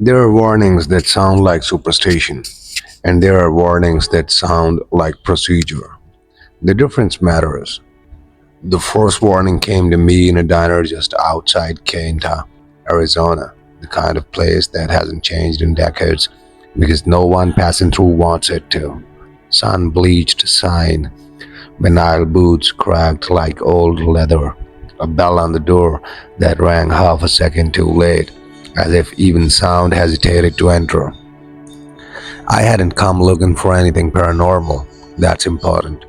There are warnings that sound like superstition, and there are warnings that sound like procedure. The difference matters. The first warning came to me in a diner just outside Kenta, Arizona, the kind of place that hasn't changed in decades because no one passing through wants it to. Sun bleached sign, vinyl boots cracked like old leather, a bell on the door that rang half a second too late, as if even sound hesitated to enter. I hadn't come looking for anything paranormal. That's important.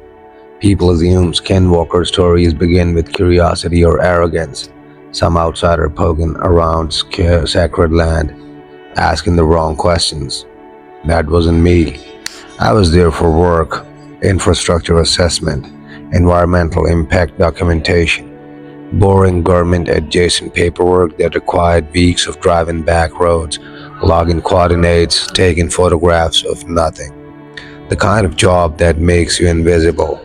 People assume skinwalker stories begin with curiosity or arrogance, some outsider poking around sacred land, asking the wrong questions. That wasn't me. I was there for work, infrastructure assessment, environmental impact documentation, boring government adjacent paperwork that required weeks of driving back roads, logging coordinates, taking photographs of nothing. The kind of job that makes you invisible,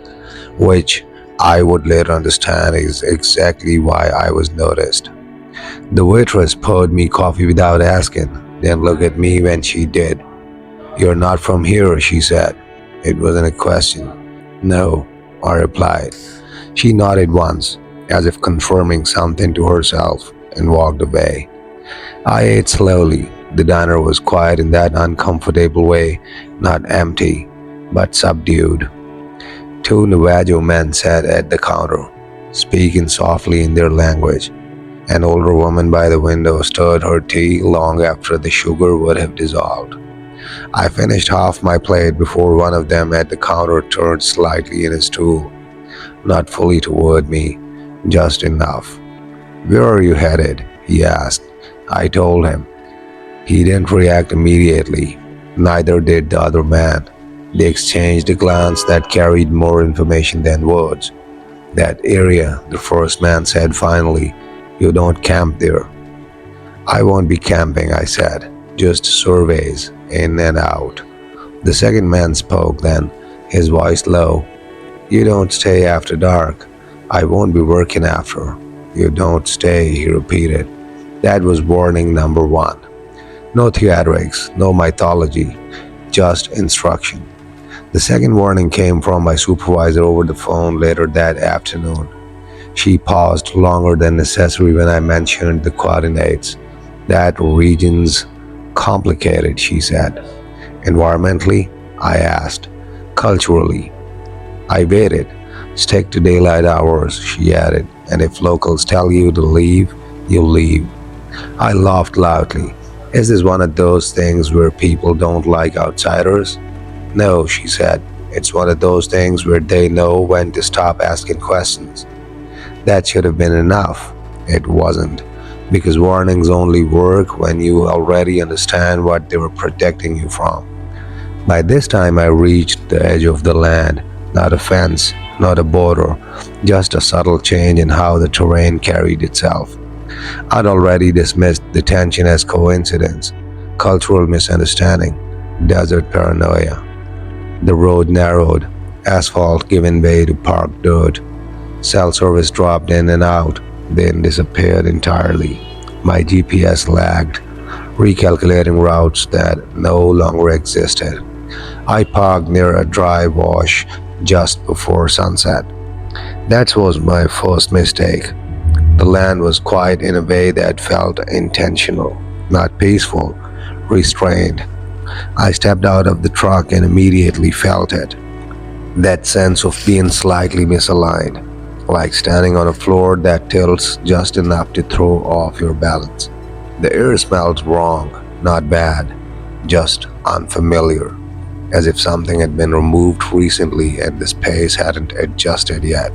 which I would later understand is exactly why I was noticed. The waitress poured me coffee without asking, then looked at me when she did. "You're not from here," she said. It wasn't a question. "No," I replied. She nodded once, as if confirming something to herself, and walked away. I ate slowly. The diner was quiet in that uncomfortable way, not empty, but subdued. Two Navajo men sat at the counter, speaking softly in their language. An older woman by the window stirred her tea long after the sugar would have dissolved. I finished half my plate before one of them at the counter turned slightly in his stool, not fully toward me, just enough. "Where are you headed?" he asked. I told him. He didn't react immediately. Neither did the other man. They exchanged a glance that carried more information than words. "That area," the first man said finally. "You don't camp there." "I won't be camping," I said. "Just surveys, in and out." The second man spoke then, his voice low. "You don't stay after dark." "I won't be working after." "You don't stay," he repeated. That was warning number one. No theatrics, no mythology, just instruction. The second warning came from my supervisor over the phone later that afternoon. She paused longer than necessary when I mentioned the coordinates. "That region's complicated," she said. "Environmentally?" I asked. "Culturally?" I waited. "Stick to daylight hours," she added, "and if locals tell you to leave, you leave." I laughed loudly. "Is this one of those things where people don't like outsiders?" "No," she said. "It's one of those things where they know when to stop asking questions." That should have been enough. It wasn't, because warnings only work when you already understand what they were protecting you from. By this time, I reached the edge of the land, not a fence, not a border, just a subtle change in how the terrain carried itself. I'd already dismissed the tension as coincidence, cultural misunderstanding, desert paranoia. The road narrowed, asphalt giving way to parked dirt. Cell service dropped in and out, then disappeared entirely. My GPS lagged, recalculating routes that no longer existed. I parked near a dry wash just before sunset. That was my first mistake. The land was quiet in a way that felt intentional, not peaceful, restrained. I stepped out of the truck and immediately felt it. That sense of being slightly misaligned, like standing on a floor that tilts just enough to throw off your balance. The air smelled wrong, not bad, just unfamiliar, as if something had been removed recently and the space hadn't adjusted yet.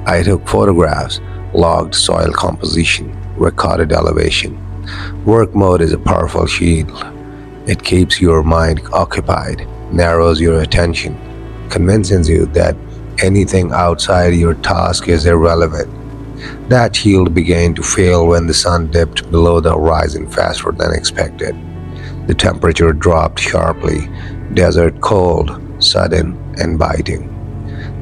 I took photographs, logged soil composition, recorded elevation. Work mode is a powerful shield. It keeps your mind occupied, narrows your attention, convinces you that anything outside your task is irrelevant. That shield began to fail when the sun dipped below the horizon faster than expected. The temperature dropped sharply, desert cold, sudden, and biting.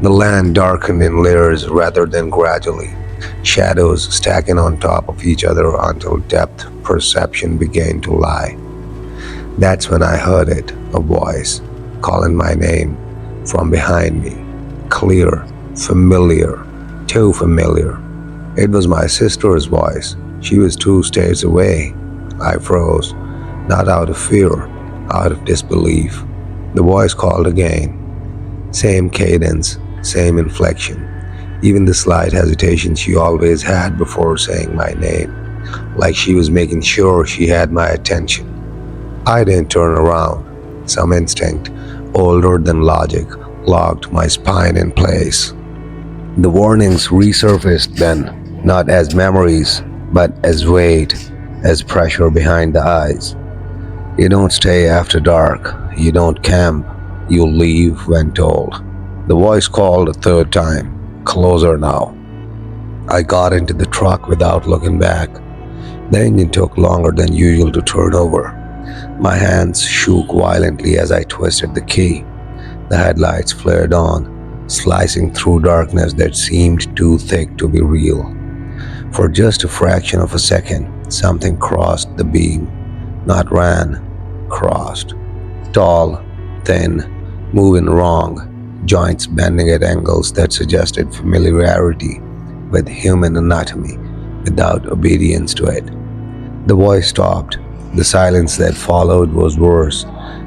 The land darkened in layers rather than gradually. shadows stacking on top of each other until depth perception began to lie. That's when I heard it, a voice calling my name from behind me. Clear, familiar, too familiar. It was my sister's voice. She was 2 states away. I froze, not out of fear, out of disbelief. The voice called again. Same cadence, same inflection. Even the slight hesitation she always had before saying my name, like she was making sure she had my attention. I didn't turn around. Some instinct, older than logic, locked my spine in place. The warnings resurfaced then, not as memories, but as weight, as pressure behind the eyes. You don't stay after dark, you don't camp, you leave when told. The voice called a third time, closer now. I got into the truck without looking back. The engine took longer than usual to turn over. My hands shook violently as I twisted the key. The headlights flared on, slicing through darkness that seemed too thick to be real. For just a fraction of a second, something crossed the beam. Not ran, crossed. Tall, thin, moving wrong, joints bending at angles that suggested familiarity with human anatomy without obedience to it. The voice stopped. The silence that followed was worse.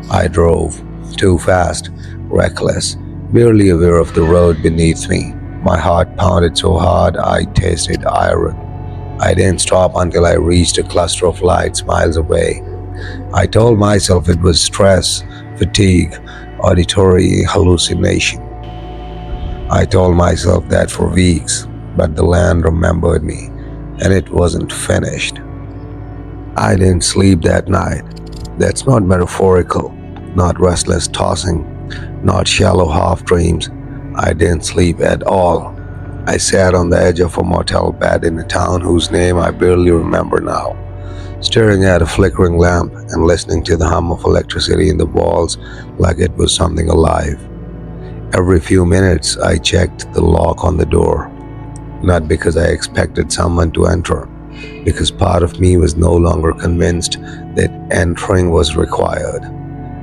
I drove, too fast, reckless, barely aware of the road beneath me. My heart pounded so hard I tasted iron. I didn't stop until I reached a cluster of lights miles away. I told myself it was stress, fatigue, auditory hallucination. I told myself that for weeks, but the land remembered me, and it wasn't finished. I didn't sleep that night. That's not metaphorical, not restless tossing, not shallow half dreams. I didn't sleep at all. I sat on the edge of a motel bed in a town whose name I barely remember now, staring at a flickering lamp and listening to the hum of electricity in the walls like it was something alive. Every few minutes, I checked the lock on the door, not because I expected someone to enter, because part of me was no longer convinced that entering was required.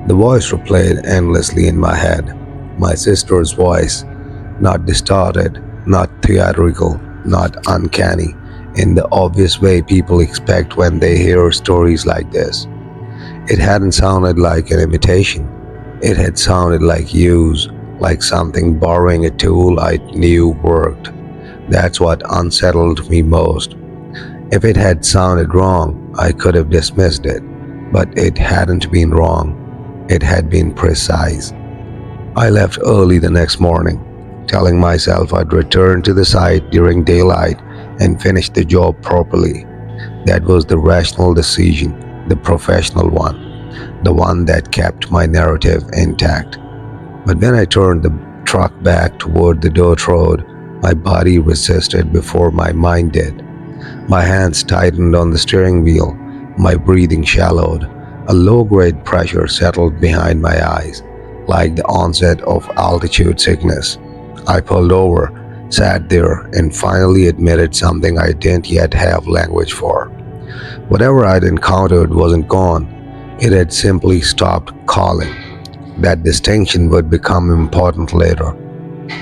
The voice replayed endlessly in my head, my sister's voice, not distorted, not theatrical, not uncanny, in the obvious way people expect when they hear stories like this. It hadn't sounded like an imitation. It had sounded like use, like something borrowing a tool I knew worked. That's what unsettled me most. If it had sounded wrong, I could have dismissed it, but it hadn't been wrong. It had been precise. I left early the next morning, telling myself I'd return to the site during daylight and finish the job properly. That was the rational decision, the professional one, the one that kept my narrative intact. But when I turned the truck back toward the dirt road, my body resisted before my mind did. My hands tightened on the steering wheel, my breathing shallowed, a low-grade pressure settled behind my eyes, like the onset of altitude sickness. I pulled over, sat there, and finally admitted something I didn't yet have language for. Whatever I'd encountered wasn't gone, it had simply stopped calling. That distinction would become important later.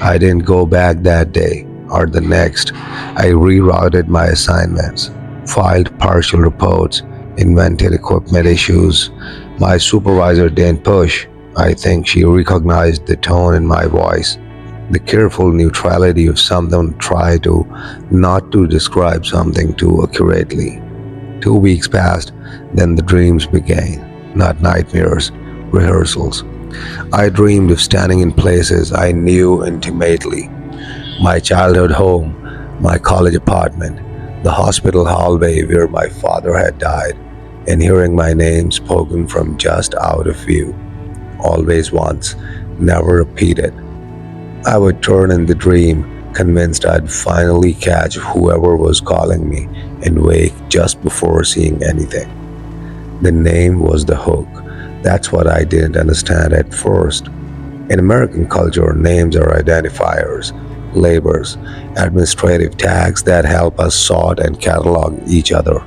I didn't go back that day or the next. I rerouted my assignments, filed partial reports, invented equipment issues. My supervisor didn't push. I think she recognized the tone in my voice, the careful neutrality of someone trying to not to describe something too accurately. 2 weeks passed, then the dreams began, not nightmares, rehearsals. I dreamed of standing in places I knew intimately. My childhood home, my college apartment, the hospital hallway where my father had died, and hearing my name spoken from just out of view. Always once, never repeated. I would turn in the dream, convinced I'd finally catch whoever was calling me, and wake just before seeing anything. The name was the hook. That's what I didn't understand at first. In American culture, names are identifiers. labels, administrative tags that help us sort and catalog each other.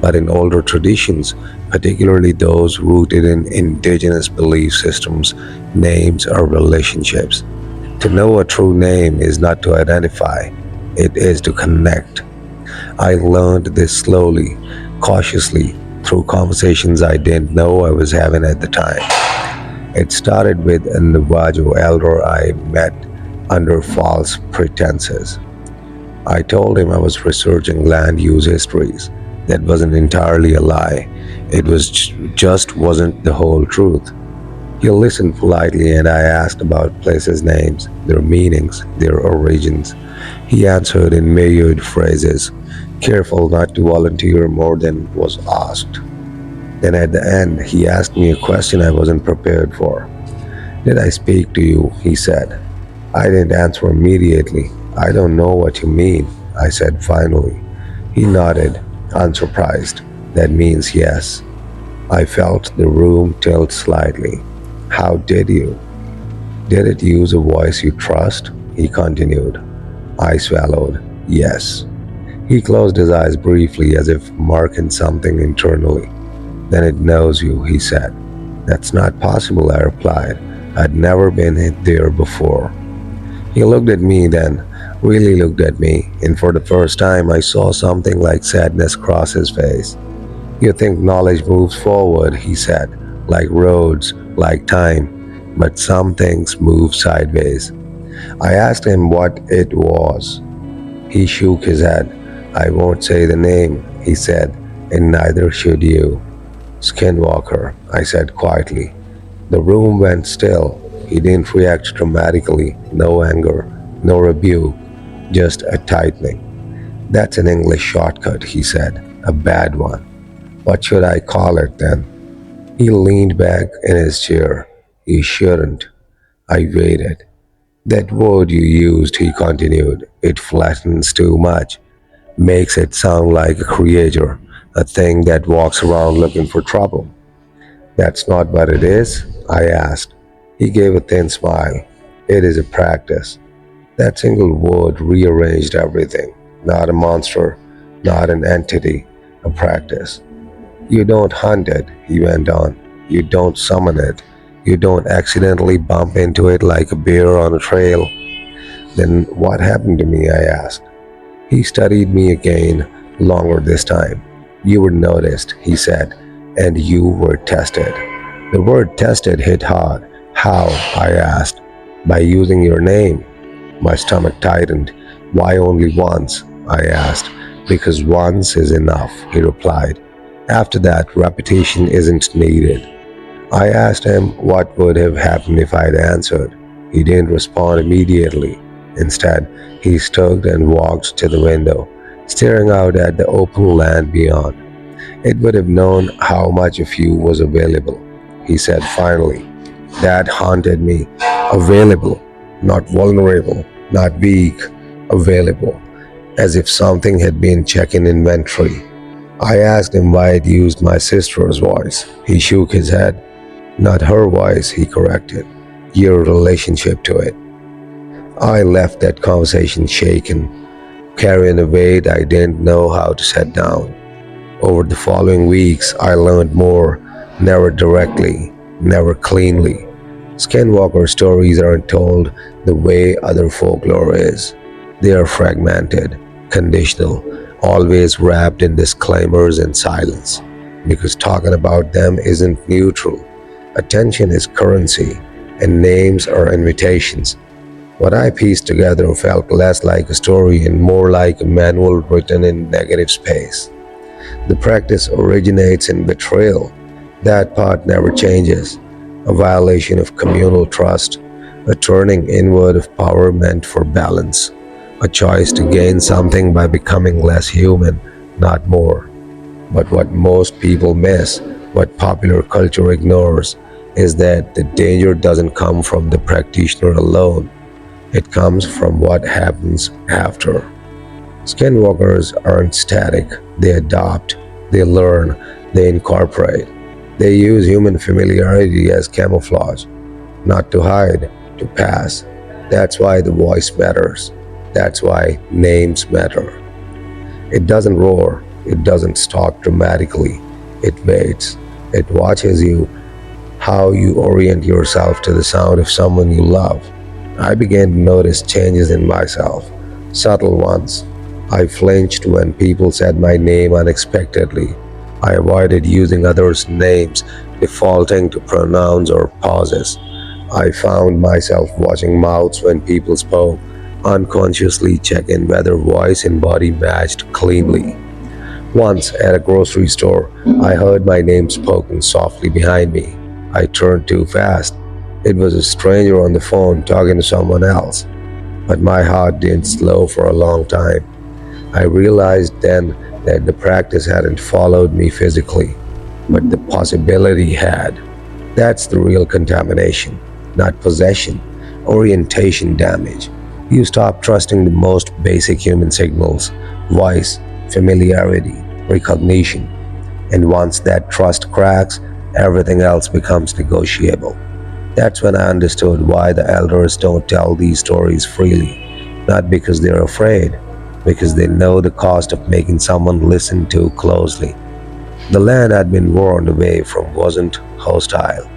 But in older traditions, particularly those rooted in indigenous belief systems, names are relationships. To know a true name is not to identify, it is to connect. I learned this slowly, cautiously, through conversations I didn't know I was having at the time. It started with a Navajo elder I met under false pretenses. I told him I was researching land use histories. That wasn't entirely a lie. It was just wasn't the whole truth. He listened politely and I asked about places' names, their meanings, their origins. He answered in measured phrases, careful not to volunteer more than was asked. Then at the end, he asked me a question I wasn't prepared for. Did I speak to you? He said. I didn't answer immediately. I don't know what you mean, I said finally. He nodded, unsurprised. That means yes. I felt the room tilt slightly. How did you? Did it use a voice you trust? He continued. I swallowed. Yes. He closed his eyes briefly as if marking something internally. Then it knows you, he said. That's not possible, I replied. I'd never been there before. He looked at me then, really looked at me, and for the first time I saw something like sadness cross his face. You think knowledge moves forward, he said, like roads, like time, but some things move sideways. I asked him what it was. He shook his head. I won't say the name, he said, and neither should you. Skinwalker, I said quietly. The room went still. He didn't react dramatically, no anger, no rebuke, just a tightening. That's an English shortcut, he said, a bad one. What should I call it then? He leaned back in his chair. You shouldn't. I waited. That word you used, he continued, it flattens too much, makes it sound like a creature, a thing that walks around looking for trouble. That's not what it is? I asked. He gave a thin smile. It is a practice. That single word rearranged everything. Not a monster, not an entity, a practice. You don't hunt it, he went on. You don't summon it. You don't accidentally bump into it like a bear on a trail. Then what happened to me? I asked. He studied me again, longer this time. You were noticed, he said, and you were tested. The word tested hit hard. How? I asked. By using your name. My stomach tightened. Why only once? I asked. Because once is enough, he replied. After that, repetition isn't needed. I asked him what would have happened if I'd answered. He didn't respond immediately. Instead, he stood and walked to the window, staring out at the open land beyond. It would have known how much of you was available, he said finally. That haunted me. Available, not vulnerable, not weak, available, as if something had been checking inventory. I asked him why it used my sister's voice. He shook his head. Not her voice, he corrected. Your relationship to it. I left that conversation shaken, carrying a weight I didn't know how to set down. Over the following weeks, I learned more, never directly, never cleanly. Skinwalker stories aren't told the way other folklore is. They are fragmented, conditional, always wrapped in disclaimers and silence. Because talking about them isn't neutral. Attention is currency, and names are invitations. What I pieced together felt less like a story and more like a manual written in negative space. The practice originates in betrayal. That part never changes. A violation of communal trust, a turning inward of power meant for balance, a choice to gain something by becoming less human, not more. But what most people miss, what popular culture ignores, is that the danger doesn't come from the practitioner alone. It comes from what happens after. Skinwalkers aren't static. They adopt, they learn, they incorporate. They use human familiarity as camouflage, not to hide, to pass. That's why the voice matters. That's why names matter. It doesn't roar, it doesn't stalk dramatically. It waits. It watches you, how you orient yourself to the sound of someone you love. I began to notice changes in myself, subtle ones. I flinched when people said my name unexpectedly. I avoided using others' names, defaulting to pronouns or pauses. I found myself watching mouths when people spoke, unconsciously checking whether voice and body matched cleanly. Once at a grocery store, I heard my name spoken softly behind me. I turned too fast. It was a stranger on the phone talking to someone else, but my heart didn't slow for a long time. I realized then that the practice hadn't followed me physically, but the possibility had. That's the real contamination, not possession, orientation damage. You stop trusting the most basic human signals: voice, familiarity, recognition. And once that trust cracks, everything else becomes negotiable. That's when I understood why the elders don't tell these stories freely. Not because they're afraid, because they know the cost of making someone listen too closely. The land I'd been warned away from wasn't hostile,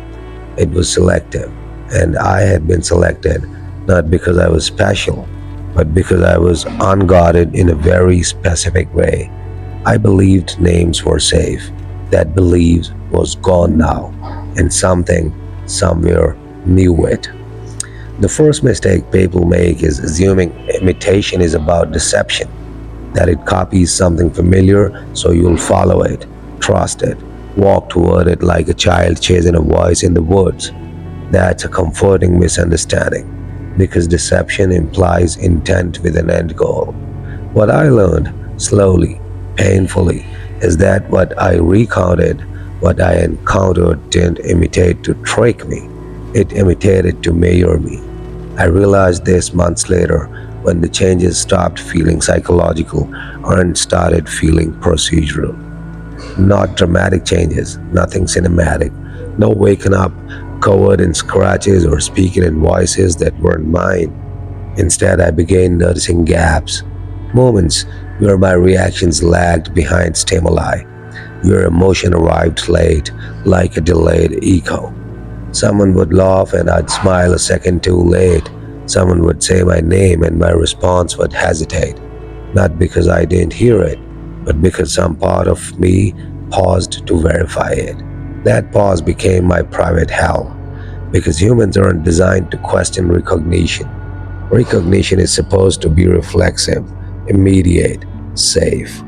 it was selective. And I had been selected not because I was special, but because I was unguarded in a very specific way. I believed names were safe. That belief was gone now, and something, somewhere, knew it. The first mistake people make is assuming imitation is about deception, that it copies something familiar so you'll follow it, trust it, walk toward it like a child chasing a voice in the woods. That's a comforting misunderstanding, because deception implies intent with an end goal. What I learned, slowly, painfully, is that what I recounted, what I encountered, didn't imitate to trick me. It imitated to measure me. I realized this months later when the changes stopped feeling psychological and started feeling procedural. Not dramatic changes, nothing cinematic, no waking up covered in scratches or speaking in voices that weren't mine. Instead, I began noticing gaps, moments where my reactions lagged behind stimuli, where emotion arrived late, like a delayed echo. Someone would laugh and I'd smile a second too late. Someone would say my name and my response would hesitate, not because I didn't hear it, but because some part of me paused to verify it. That pause became my private hell, because humans aren't designed to question recognition. Recognition is supposed to be reflexive, immediate, safe.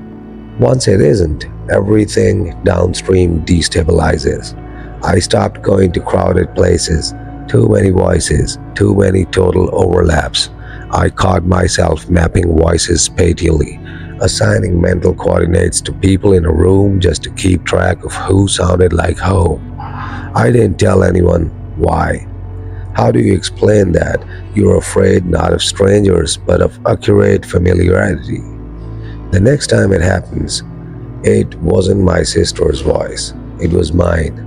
Once it isn't, everything downstream destabilizes. I stopped going to crowded places, too many voices, too many total overlaps. I caught myself mapping voices spatially, assigning mental coordinates to people in a room just to keep track of who sounded like whom. I didn't tell anyone why. How do you explain that? You're afraid not of strangers, but of accurate familiarity. The next time it happens, it wasn't my sister's voice, it was mine.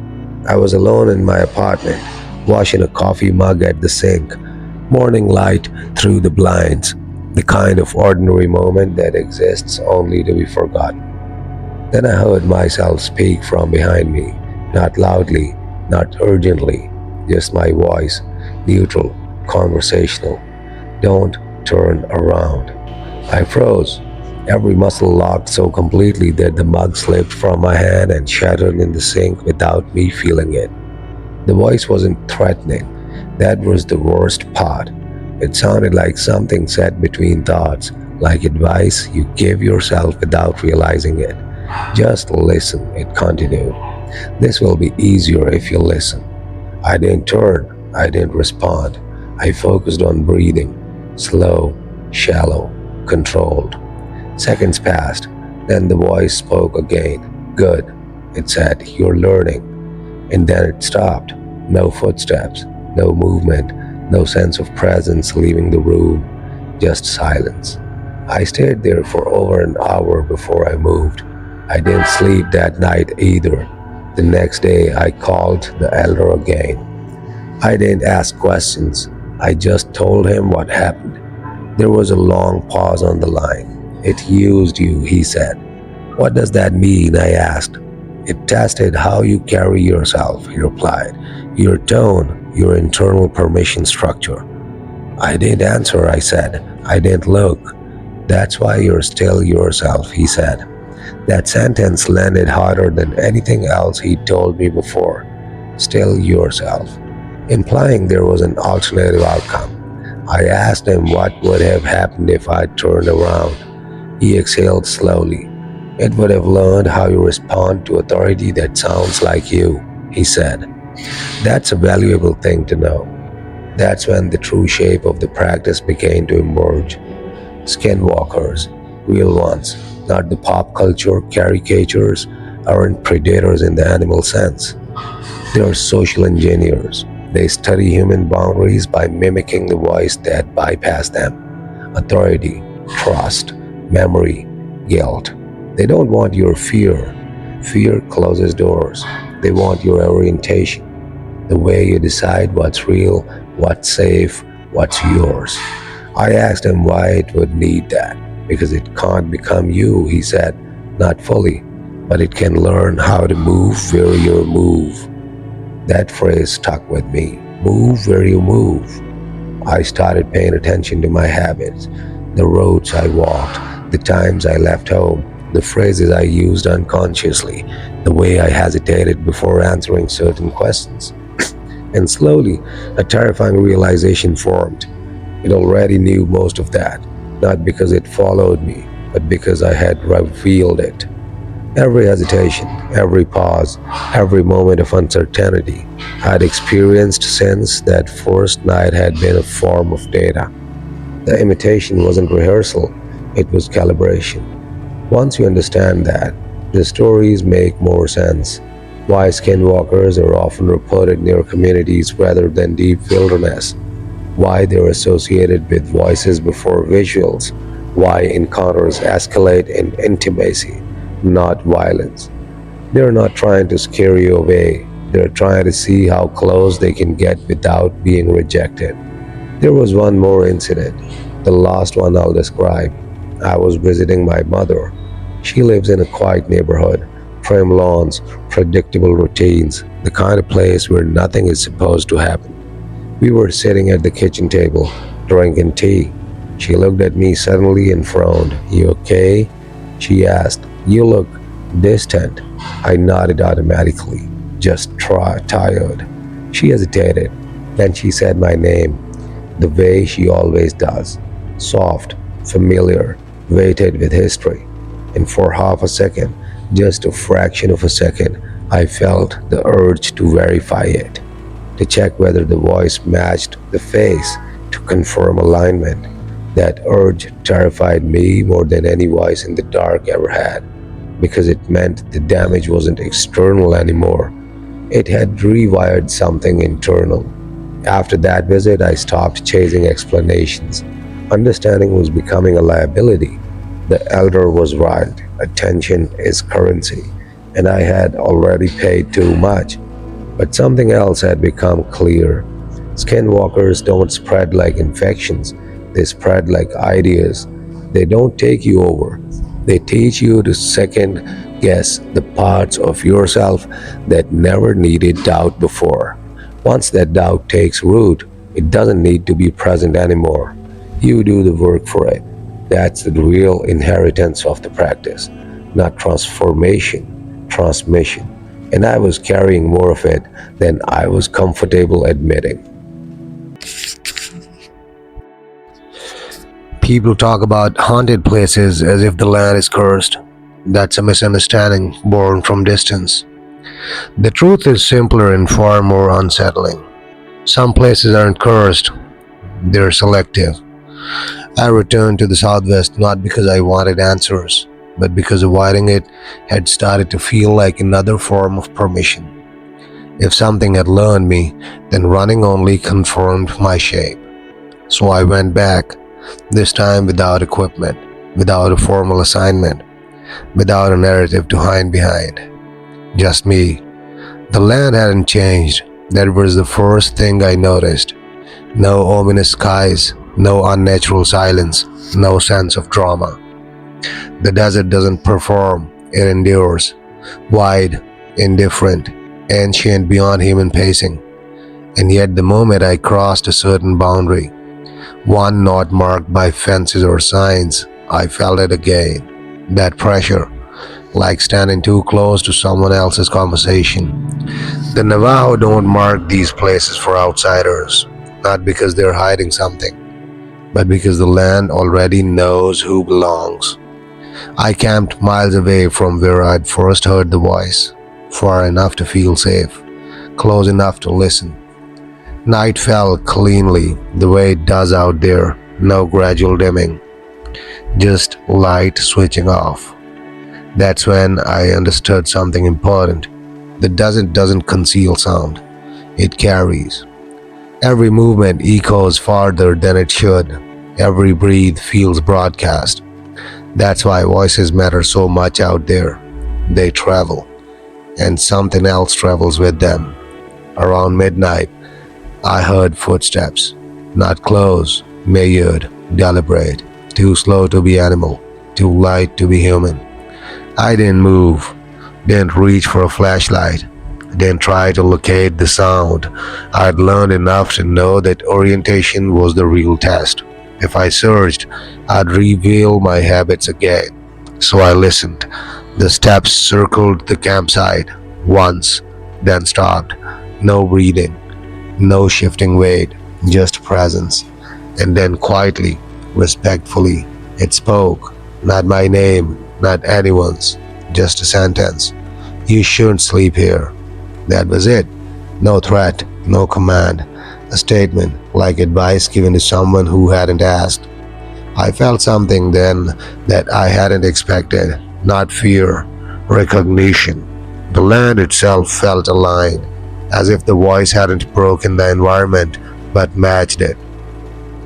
I was alone in my apartment, washing a coffee mug at the sink, morning light through the blinds, the kind of ordinary moment that exists only to be forgotten. Then I heard myself speak from behind me, not loudly, not urgently, just my voice, neutral, conversational. Don't turn around. I froze, every muscle locked so completely that the mug slipped from my hand and shattered in the sink without me feeling it. The voice wasn't threatening. That was the worst part. It sounded like something said between thoughts, like advice you give yourself without realizing it. Just listen, it continued. This will be easier if you listen. I didn't turn, I didn't respond. I focused on breathing, slow, shallow, controlled. Seconds passed, then the voice spoke again. Good, it said, you're learning. And then it stopped. No footsteps, no movement, no sense of presence leaving the room, just silence. I stayed there for over an hour before I moved. I didn't sleep that night either. The next day, I called the elder again. I didn't ask questions. I just told him what happened. There was a long pause on the line. It used you, he said. What does that mean? I asked. It tested how you carry yourself, he replied. Your tone, your internal permission structure. I didn't answer, I said. I didn't look. That's why you're still yourself, he said. That sentence landed harder than anything else he'd told me before. Still yourself, implying there was an alternative outcome. I asked him what would have happened if I turned around. He exhaled slowly. It would have learned how you respond to authority that sounds like you, he said. That's a valuable thing to know. That's when the true shape of the practice began to emerge. Skinwalkers, real ones, not the pop culture caricatures, aren't predators in the animal sense. They are social engineers. They study human boundaries by mimicking the voice that bypass them. Authority, trust, memory, guilt. They don't want your fear. Fear closes doors. They want your orientation, the way you decide what's real, what's safe, what's yours. I asked him why it would need that. Because it can't become you, he said. Not fully, but it can learn how to move where you move. That phrase stuck with me. Move where you move. I started paying attention to my habits, the roads I walked, the times I left home, the phrases I used unconsciously, the way I hesitated before answering certain questions. And slowly, a terrifying realization formed. It already knew most of that, not because it followed me, but because I had revealed it. Every hesitation, every pause, every moment of uncertainty I'd experienced since that first night had been a form of data. The imitation wasn't rehearsal, it was calibration. Once you understand that, the stories make more sense. Why skinwalkers are often reported near communities rather than deep wilderness. Why they're associated with voices before visuals. Why encounters escalate in intimacy, not violence. They're not trying to scare you away. They're trying to see how close they can get without being rejected. There was one more incident, the last one I'll describe. I was visiting my mother. She lives in a quiet neighborhood, trim lawns, predictable routines, the kind of place where nothing is supposed to happen. We were sitting at the kitchen table, drinking tea. She looked at me suddenly and frowned. You okay? She asked. You look distant. I nodded automatically, just tired. She hesitated. Then she said my name, the way she always does. Soft, familiar, weighted with history. And for half a second, just a fraction of a second, I felt the urge to verify it, to check whether the voice matched the face, to confirm alignment. That urge terrified me more than any voice in the dark ever had, because it meant the damage wasn't external anymore. It had rewired something internal. After that visit, I stopped chasing explanations. Understanding was becoming a liability. The elder was right. Attention is currency. And I had already paid too much. But something else had become clear. Skinwalkers don't spread like infections. They spread like ideas. They don't take you over. They teach you to second guess the parts of yourself that never needed doubt before. Once that doubt takes root, it doesn't need to be present anymore. You do the work for it. That's the real inheritance of the practice, not transformation, transmission. And I was carrying more of it than I was comfortable admitting. People talk about haunted places as if the land is cursed. That's a misunderstanding born from distance. The truth is simpler and far more unsettling. Some places aren't cursed, they're selective. I returned to the Southwest not because I wanted answers, but because avoiding it had started to feel like another form of permission. If something had learned me, then running only confirmed my shape. So I went back, this time without equipment, without a formal assignment, without a narrative to hide behind. Just me. The land hadn't changed. That was the first thing I noticed. No ominous skies, no unnatural silence, no sense of drama. The desert doesn't perform, it endures, wide, indifferent, ancient beyond human pacing. And yet, the moment I crossed a certain boundary, one not marked by fences or signs, I felt it again. That pressure, like standing too close to someone else's conversation. The Navajo don't mark these places for outsiders, not because they're hiding something, but because the land already knows who belongs. I camped miles away from where I'd first heard the voice, far enough to feel safe, close enough to listen. Night fell cleanly, the way it does out there, no gradual dimming, just light switching off. That's when I understood something important. The desert doesn't conceal sound, it carries. Every movement echoes farther than it should. Every breath feels broadcast. That's why voices matter so much out there. They travel, and something else travels with them. Around midnight, I heard footsteps. Not close, measured, deliberate. Too slow to be animal, too light to be human. I didn't move, didn't reach for a flashlight, didn't try to locate the sound. I'd learned enough to know that orientation was the real test. If I searched, I'd reveal my habits again. So I listened. The steps circled the campsite once, then stopped. No breathing, no shifting weight, just presence. And then quietly, respectfully, it spoke. Not my name, not anyone's, just a sentence. You shouldn't sleep here. That was it. No threat, no command. A statement, like advice given to someone who hadn't asked. I felt something then that I hadn't expected. Not fear, recognition. The land itself felt aligned, as if the voice hadn't broken the environment but matched it.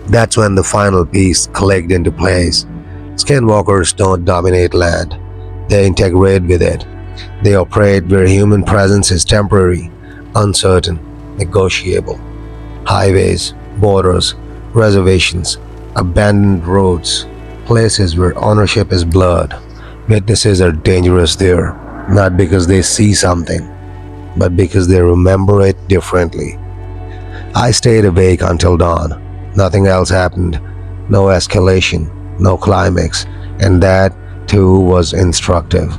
That's when the final piece clicked into place. Skinwalkers don't dominate land, they integrate with it. They operate where human presence is temporary, uncertain, negotiable. Highways, borders, reservations, abandoned roads, places where ownership is blurred. Witnesses are dangerous there, not because they see something, but because they remember it differently. I stayed awake until dawn. Nothing else happened. No escalation, no climax, and that, too, was instructive.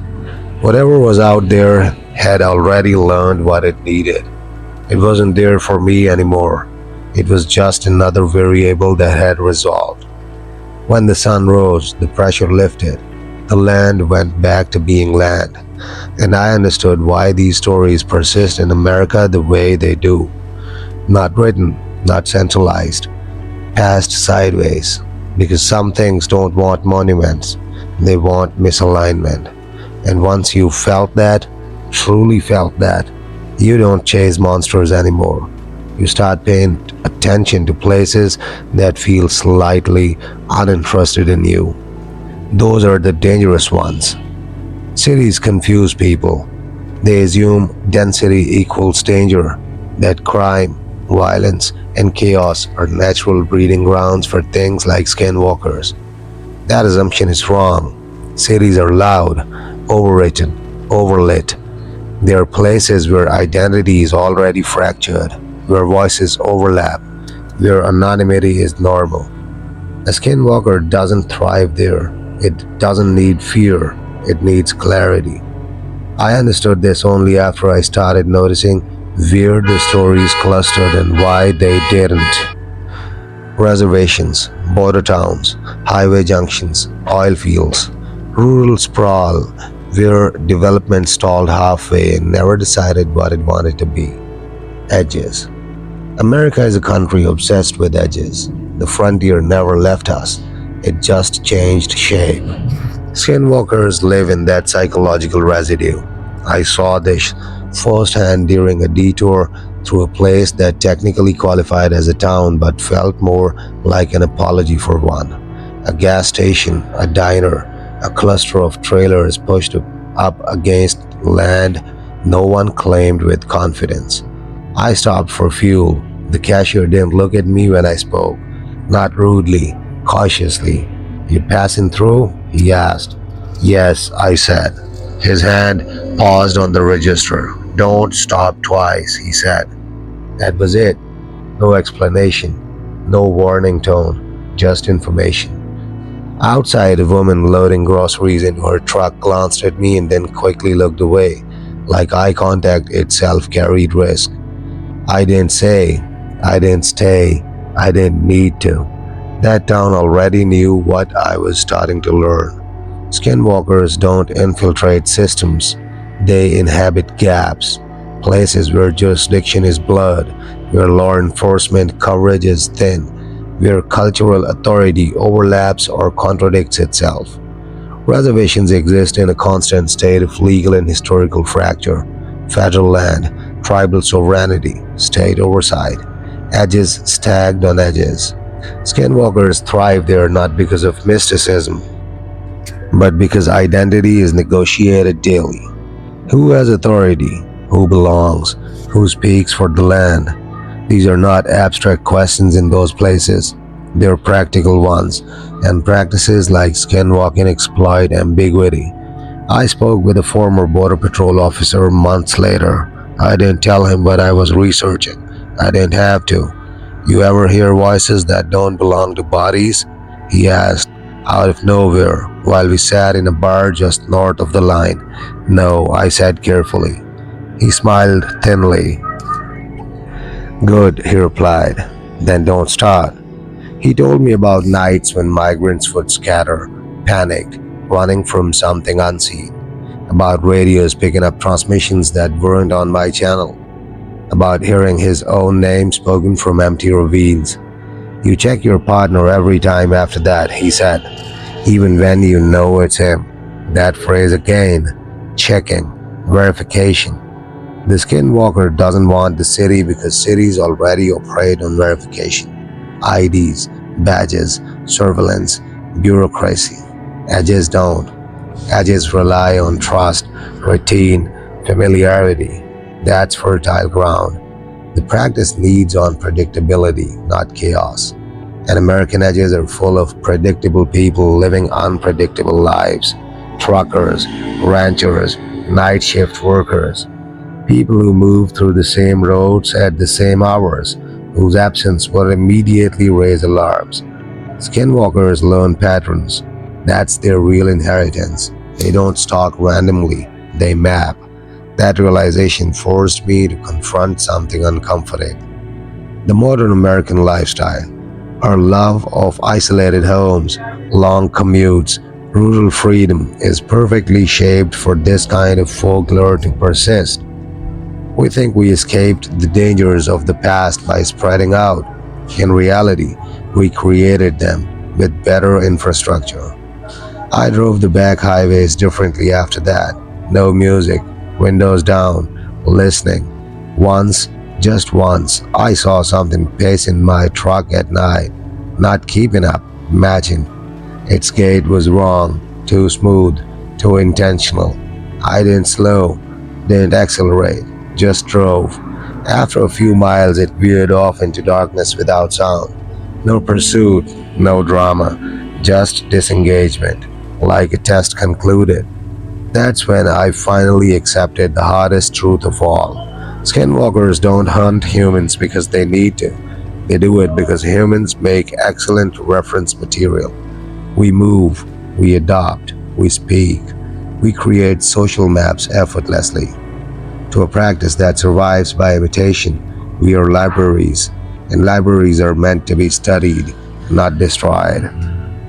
Whatever was out there had already learned what it needed. It wasn't there for me anymore. It was just another variable that had resolved. When the sun rose, the pressure lifted. The land went back to being land. And I understood why these stories persist in America the way they do. Not written, not centralized, passed sideways. Because some things don't want monuments, they want misalignment. And once you felt that, truly felt that, you don't chase monsters anymore. You start paying attention to places that feel slightly uninterested in you. Those are the dangerous ones. Cities confuse people. They assume density equals danger, that crime, violence, and chaos are natural breeding grounds for things like skinwalkers. That assumption is wrong. Cities are loud, overwritten, overlit. They are places where identity is already fractured, where voices overlap, where anonymity is normal. A skinwalker doesn't thrive there. It doesn't need fear, it needs clarity. I understood this only after I started noticing where the stories clustered and why they didn't. Reservations, border towns, highway junctions, oil fields, rural sprawl, where development stalled halfway and never decided what it wanted to be. Edges. America is a country obsessed with edges. The frontier never left us, it just changed shape. Skinwalkers live in that psychological residue. I saw this firsthand during a detour through a place that technically qualified as a town but felt more like an apology for one. A gas station, a diner, a cluster of trailers pushed up against land no one claimed with confidence. I stopped for fuel, The cashier didn't look at me when I spoke, not rudely, cautiously. "You passing through?" he asked. "Yes," I said. His hand paused on the register. "Don't stop twice," he said. That was it. No explanation, no warning tone, just information. Outside, a woman loading groceries into her truck glanced at me and then quickly looked away, like eye contact itself carried risk. I didn't say, I didn't stay, I didn't need to. That town already knew what I was starting to learn. Skinwalkers don't infiltrate systems, they inhabit gaps, places where jurisdiction is blurred, where law enforcement coverage is thin, where cultural authority overlaps or contradicts itself. Reservations exist in a constant state of legal and historical fracture. Federal land, tribal sovereignty, state oversight, edges stacked on edges. Skinwalkers thrive there not because of mysticism, but because identity is negotiated daily. Who has authority? Who belongs? Who speaks for the land? These are not abstract questions in those places. They're practical ones, and practices like skinwalking exploit ambiguity. I spoke with a former Border Patrol officer months later. I didn't tell him what I was researching. I didn't have to. "You ever hear voices that don't belong to bodies?" he asked, out of nowhere, while we sat in a bar just north of the line. "No," I said carefully. He smiled thinly. "Good," he replied. "Then don't start." He told me about nights when migrants would scatter, panicked, running from something unseen, about radios picking up transmissions that weren't on my channel, about hearing his own name spoken from empty ravines. "You check your partner every time after that," he said, "even when you know it's him." That phrase again, checking, verification. The skinwalker doesn't want the city because cities already operate on verification. IDs, badges, surveillance, bureaucracy. Edges don't. Edges rely on trust, routine, familiarity. That's fertile ground. The practice needs on predictability, not chaos. And American edges are full of predictable people living unpredictable lives. Truckers, ranchers, night shift workers. People who move through the same roads at the same hours, whose absence will immediately raise alarms. Skinwalkers learn patterns. That's their real inheritance. They don't stalk randomly, they map. That realization forced me to confront something uncomfortable. The modern American lifestyle, our love of isolated homes, long commutes, rural freedom is perfectly shaped for this kind of folklore to persist. We think we escaped the dangers of the past by spreading out. In reality, we created them with better infrastructure. I drove the back highways differently after that. No music, windows down, listening. Once, just once, I saw something pacing my truck at night, not keeping up, matching. Its gait was wrong, too smooth, too intentional. I didn't slow, didn't accelerate, just drove. After a few miles, it veered off into darkness without sound. No pursuit, no drama, just disengagement, like a test concluded. That's when I finally accepted the hardest truth of all. Skinwalkers don't hunt humans because they need to. They do it because humans make excellent reference material. We move, we adopt, we speak, we create social maps effortlessly. To a practice that survives by imitation, we are libraries, and libraries are meant to be studied, not destroyed.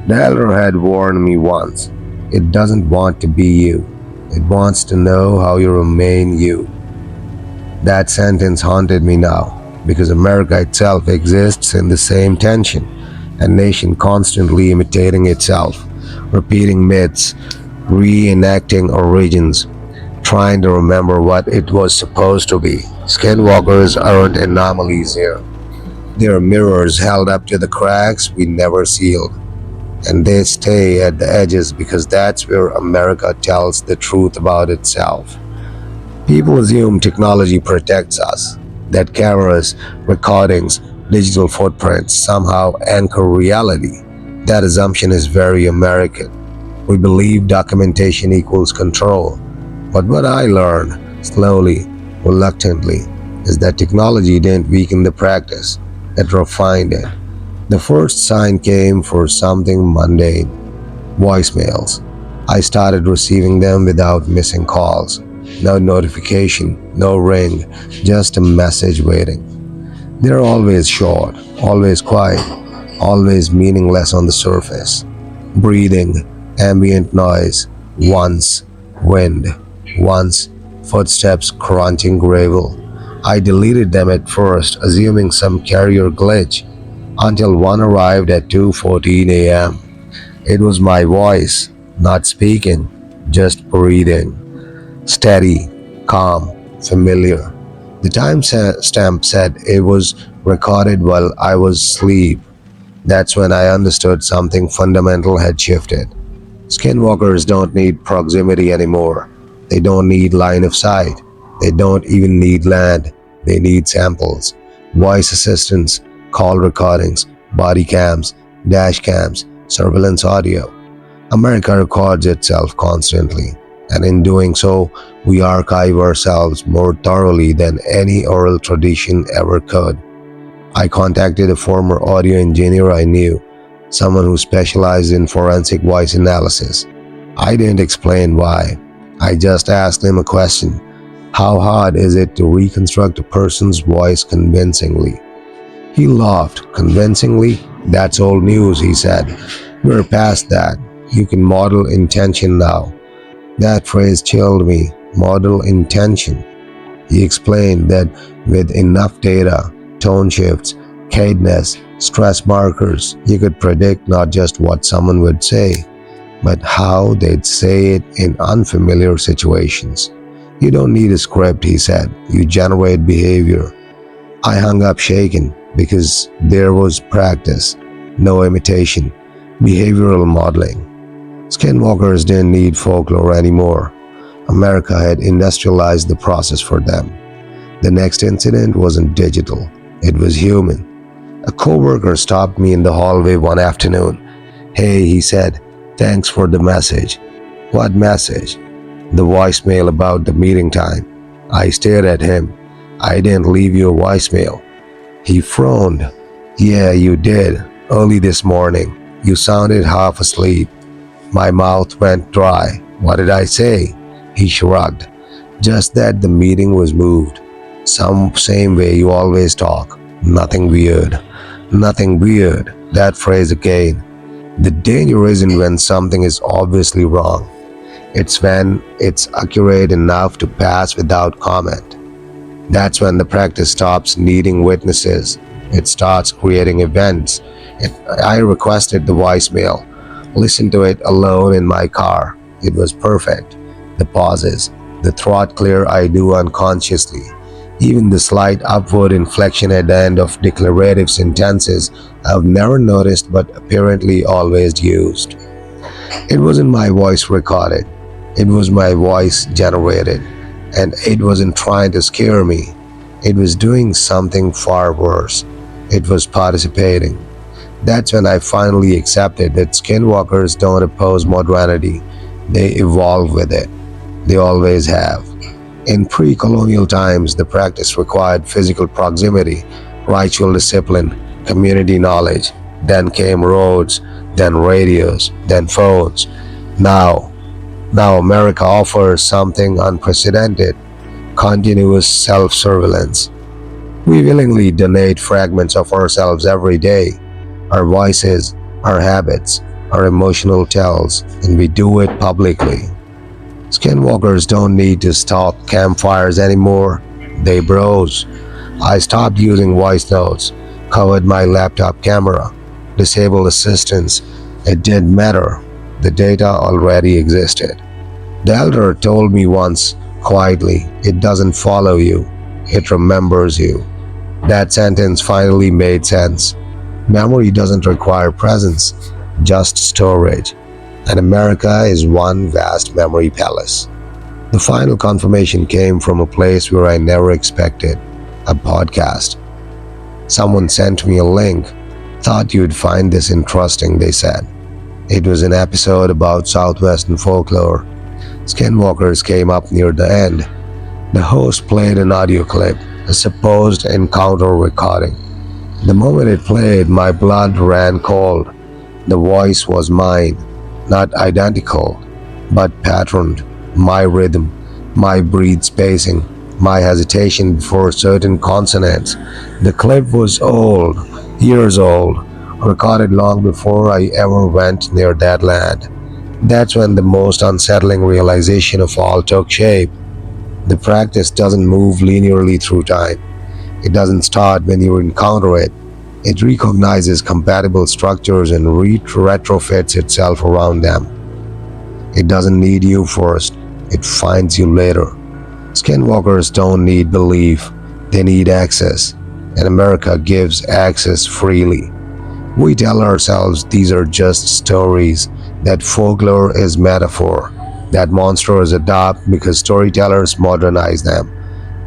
The elder had warned me once. It doesn't want to be you. It wants to know how you remain you. That sentence haunted me now, because America itself exists in the same tension, a nation constantly imitating itself, repeating myths, reenacting origins, trying to remember what it was supposed to be. Skinwalkers aren't anomalies here. They're mirrors held up to the cracks we never sealed. And they stay at the edges because that's where America tells the truth about itself. People assume technology protects us. that cameras, recordings, digital footprints somehow anchor reality. That assumption is very American. We believe documentation equals control. But what I learned, slowly, reluctantly, is that technology didn't weaken the practice, it refined it. The first sign came for something mundane: voicemails. I started receiving them without missing calls. No notification, no ring, just a message waiting. They're always short, always quiet, always meaningless on the surface. Breathing, ambient noise, once, wind, once, footsteps crunching gravel. I deleted them at first, assuming some carrier glitch, until one arrived at 2:14 a.m. It was my voice, not speaking, just breathing. Steady, calm, familiar. The timestamp said it was recorded while I was asleep. That's when I understood something fundamental had shifted. Skinwalkers don't need proximity anymore. They don't need line of sight. They don't even need land. They need samples, voice assistants, call recordings, body cams, dash cams, surveillance audio. America records itself constantly, and in doing so, we archive ourselves more thoroughly than any oral tradition ever could. I contacted a former audio engineer I knew, someone who specialized in forensic voice analysis. I didn't explain why. I just asked him a question: how hard is it to reconstruct a person's voice convincingly? He laughed. Convincingly? That's old news, he said. We're past that. You can model intention now. That phrase chilled me. Model intention. He explained that with enough data, tone shifts, cadence, stress markers, you could predict not just what someone would say, but how they'd say it in unfamiliar situations. You don't need a script, he said. You generate behavior. I hung up shaken because there was practice, no imitation, behavioral modeling. Skinwalkers didn't need folklore anymore. America had industrialized the process for them. The next incident wasn't digital, it was human. A coworker stopped me in the hallway one afternoon. "Hey," he said, "thanks for the message." "What message?" "The voicemail about the meeting time." I stared at him. "I didn't leave you a voicemail." He frowned. "Yeah, you did. Early this morning. You sounded half asleep." My mouth went dry. "What did I say?" He shrugged. "Just that the meeting was moved. Same way you always talk. Nothing weird." Nothing weird. That phrase again. The danger isn't when something is obviously wrong. It's when it's accurate enough to pass without comment. That's when the practice stops needing witnesses. It starts creating events. I requested the voicemail, listened to it alone in my car. It was perfect. The pauses, the throat clear I do unconsciously, even the slight upward inflection at the end of declarative sentences I've never noticed but apparently always used. It wasn't my voice recorded. It was my voice generated. And it wasn't trying to scare me. It was doing something far worse. It was participating. That's when I finally accepted that skinwalkers don't oppose modernity. They evolve with it. They always have. In pre-colonial times, the practice required physical proximity, ritual discipline, community knowledge. Then came roads, then radios, then phones. Now, now America offers something unprecedented: continuous self-surveillance. We willingly donate fragments of ourselves every day, our voices, our habits, our emotional tells, and we do it publicly. Skinwalkers don't need to stalk campfires anymore. They browse. I stopped using voice notes, covered my laptop camera, disabled assistants. It didn't matter. The data already existed. The elder told me once, quietly, "It doesn't follow you, it remembers you." That sentence finally made sense. Memory doesn't require presence, just storage. And America is one vast memory palace. The final confirmation came from a place where I never expected. A podcast. Someone sent me a link. Thought you'd find this interesting, they said. It was an episode about Southwestern folklore. Skinwalkers came up near the end. The host played an audio clip, a supposed encounter recording. The moment it played, my blood ran cold. The voice was mine, not identical, but patterned. My rhythm, my breath spacing, my hesitation before certain consonants. The clip was old, years old, recorded long before I ever went near that land. That's when the most unsettling realization of all took shape. The practice doesn't move linearly through time. It doesn't start when you encounter it. It recognizes compatible structures and retrofits itself around them. It doesn't need you first, it finds you later. Skinwalkers don't need belief, they need access. And America gives access freely. We tell ourselves these are just stories, that folklore is metaphor, that monsters adopt because storytellers modernize them.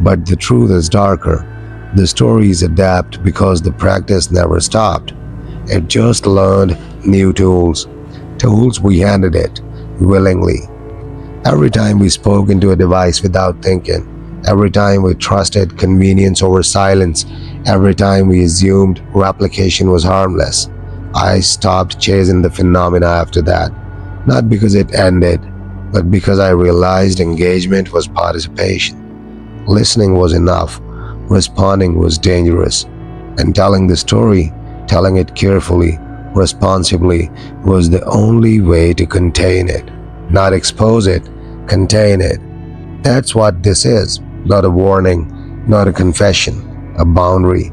But the truth is darker. The stories adapt because the practice never stopped. It just learned new tools, tools we handed it willingly. Every time we spoke into a device without thinking, every time we trusted convenience over silence, every time we assumed replication was harmless, I stopped chasing the phenomena after that. Not because it ended, but because I realized engagement was participation. Listening was enough, responding was dangerous, and telling the story, telling it carefully, responsibly, was the only way to contain it. Not expose it, contain it. That's what this is, not a warning, not a confession, a boundary.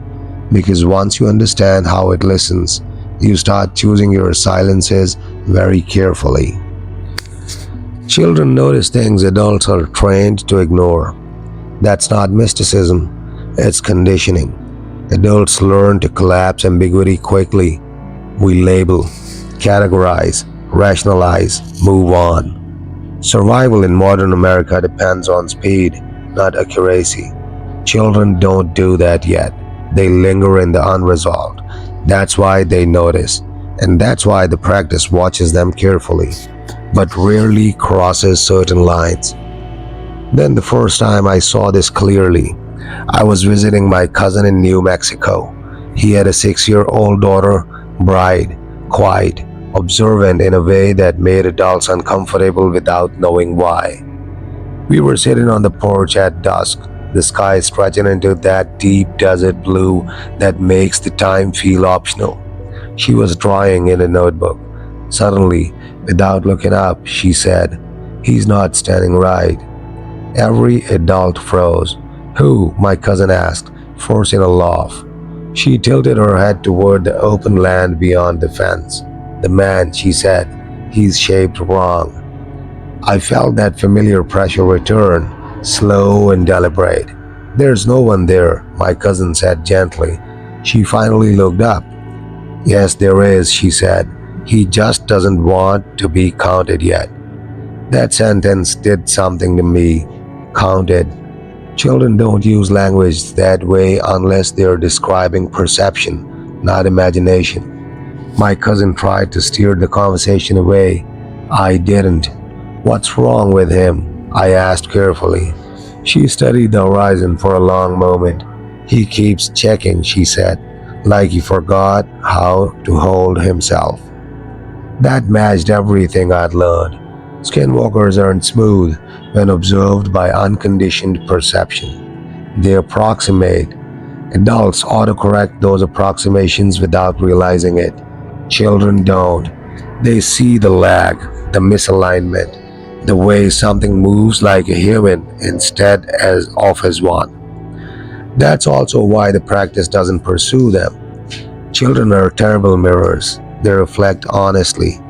Because once you understand how it listens, you start choosing your silences very carefully. Children notice things adults are trained to ignore. That's not mysticism, it's conditioning. Adults learn to collapse ambiguity quickly. We label, categorize, rationalize, move on. Survival in modern America depends on speed, not accuracy. Children don't do that yet. They linger in the unresolved. That's why they notice, and that's why the practice watches them carefully, but rarely crosses certain lines. Then the first time I saw this clearly, I was visiting my cousin in New Mexico. He had a 6-year-old daughter, bride, quiet, observant in a way that made adults uncomfortable without knowing why. We were sitting on the porch at dusk, the sky stretching into that deep desert blue that makes the time feel optional. She was drawing in a notebook. Suddenly, without looking up, she said, "He's not standing right." Every adult froze. "Who?" my cousin asked, forcing a laugh. She tilted her head toward the open land beyond the fence. "The man," she said. "He's shaped wrong." I felt that familiar pressure return, slow and deliberate. "There's no one there," my cousin said gently. She finally looked up. "Yes, there is," she said. "He just doesn't want to be counted yet." That sentence did something to me. Counted. Children don't use language that way unless they're describing perception, not imagination. My cousin tried to steer the conversation away. I didn't. "What's wrong with him?" I asked carefully. She studied the horizon for a long moment. "He keeps checking," she said, "like he forgot how to hold himself." That matched everything I'd learned. Skinwalkers aren't smooth when observed by unconditioned perception. They approximate. Adults autocorrect those approximations without realizing it. Children don't. They see the lag, the misalignment, the way something moves like a human instead as one. That's also why the practice doesn't pursue them. Children are terrible mirrors. They reflect honestly,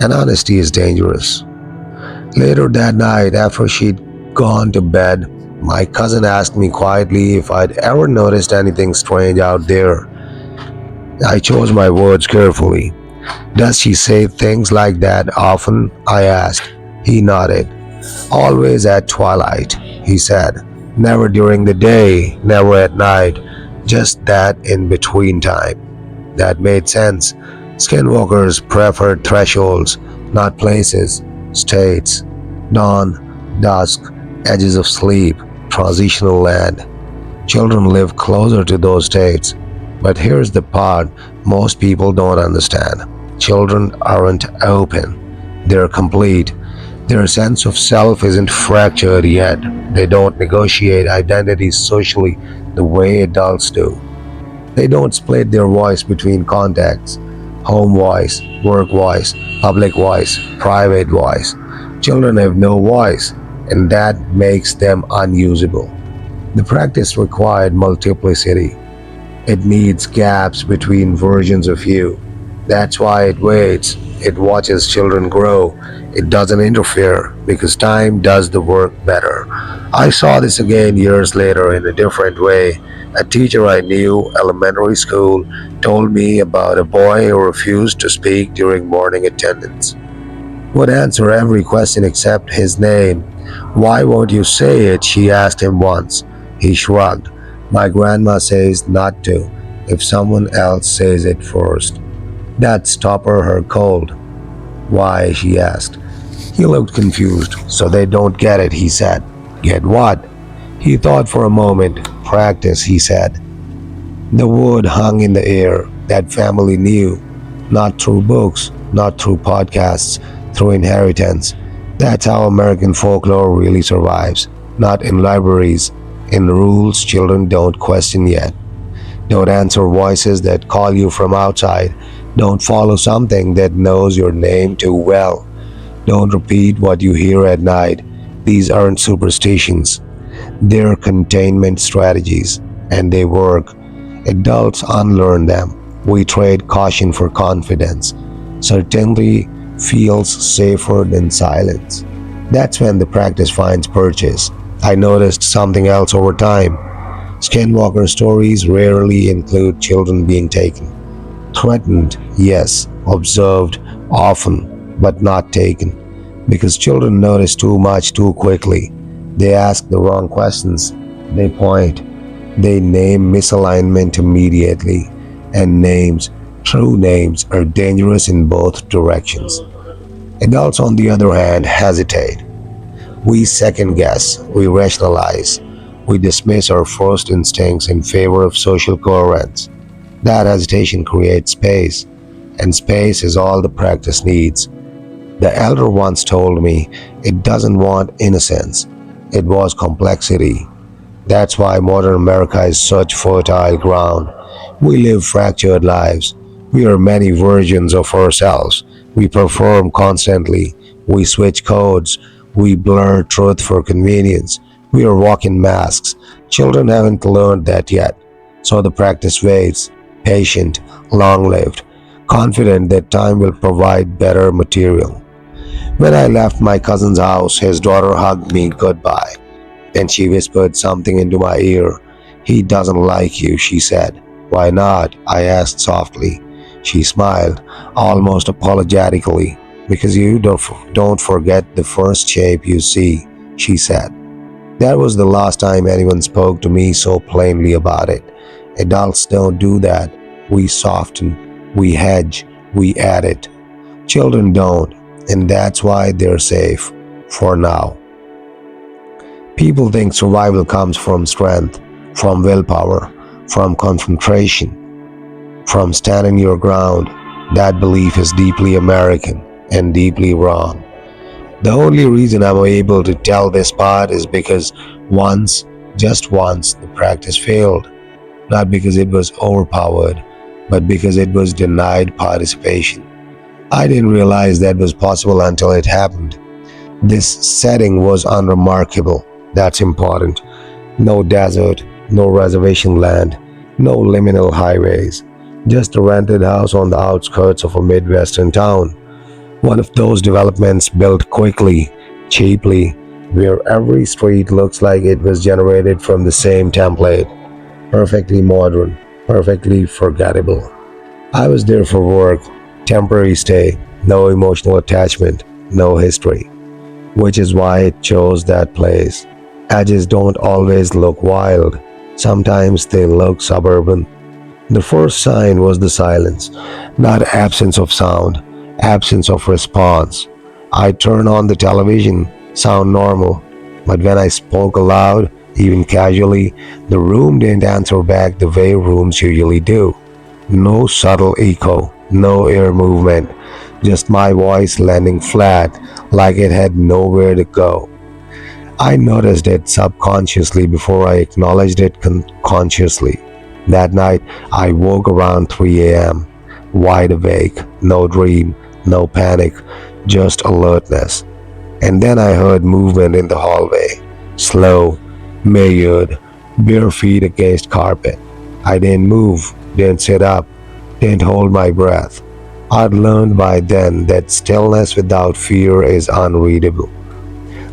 and honesty is dangerous. Later that night, after she'd gone to bed, my cousin asked me quietly if I'd ever noticed anything strange out there. I chose my words carefully. "Does she say things like that often?" I asked. He nodded. "Always at twilight," he said. Never during the day, never at night, just that in between time. That made sense. Skinwalkers preferred thresholds, not places, states, dawn, dusk, edges of sleep, transitional land. Children live closer to those states. But here's the part most people don't understand. Children aren't open, they're complete. Their sense of self isn't fractured yet. They don't negotiate identities socially the way adults do. They don't split their voice between contexts: home voice, work voice, public voice, private voice. Children have no voice, and that makes them unusable. The practice required multiplicity. It needs gaps between versions of you. That's why it waits. It watches children grow. It doesn't interfere because time does the work better. I saw this again years later in a different way. A teacher I knew, elementary school, told me about a boy who refused to speak during morning attendance. Would answer every question except his name. Why won't you say it? She asked him once. He shrugged. My grandma says not to, if someone else says it first. That stop her cold. Why? She asked. He looked confused. So they don't get it, he said. Get what? He thought for a moment. Practice, he said. The word hung in the air. That family knew. Not through books, not through podcasts, through inheritance. That's how American folklore really survives. Not in libraries, in rules children don't question yet. Don't answer voices that call you from outside. Don't follow something that knows your name too well. Don't repeat what you hear at night. These aren't superstitions. They're containment strategies, and they work. Adults unlearn them. We trade caution for confidence. Certainty feels safer than silence. That's when the practice finds purchase. I noticed something else over time. Skinwalker stories rarely include children being taken. Threatened, yes. Observed, often, but not taken. Because children notice too much too quickly. They ask the wrong questions. They point. They name misalignment immediately. And names, true names, are dangerous in both directions. Adults, on the other hand, hesitate. We second guess, we rationalize, we dismiss our first instincts in favor of social coherence. That hesitation creates space, and space is all the practice needs. The elder once told me it doesn't want innocence, it was complexity. That's why modern America is such fertile ground. We live fractured lives. We are many versions of ourselves. We perform constantly. We switch codes. We blur truth for convenience. We are walking masks. Children haven't learned that yet. So the practice waits, patient, long lived, confident that time will provide better material. When I left my cousin's house, his daughter hugged me goodbye. Then she whispered something into my ear. He doesn't like you, she said. Why not? I asked softly. She smiled, almost apologetically. Because you don't forget the first shape you see, she said. That was the last time anyone spoke to me so plainly about it. Adults don't do that. We soften, we hedge, we edit. Children don't, and that's why they're safe. For now. People think survival comes from strength, from willpower, from concentration, from standing your ground. That belief is deeply American and deeply wrong. The only reason I'm able to tell this part is because once, just once, the practice failed. Not because it was overpowered, but because it was denied participation. I didn't realize that was possible until it happened. This setting was unremarkable. That's important. No desert, no reservation land, no liminal highways. Just a rented house on the outskirts of a Midwestern town. One of those developments built quickly, cheaply, where every street looks like it was generated from the same template. Perfectly modern, perfectly forgettable. I was there for work, temporary stay, no emotional attachment, no history. Which is why it chose that place. Edges don't always look wild, sometimes they look suburban. The first sign was the silence, not absence of sound, absence of response. I turned on the television, sound normal, but when I spoke aloud, even casually, the room didn't answer back the way rooms usually do. No subtle echo, no air movement, just my voice landing flat like it had nowhere to go. I noticed it subconsciously before I acknowledged it consciously. That night, I woke around 3 a.m., wide awake, no dream, no panic, just alertness. And then I heard movement in the hallway, slow, measured, bare feet against carpet. I didn't move, didn't sit up, didn't hold my breath. I'd learned by then that stillness without fear is unreadable.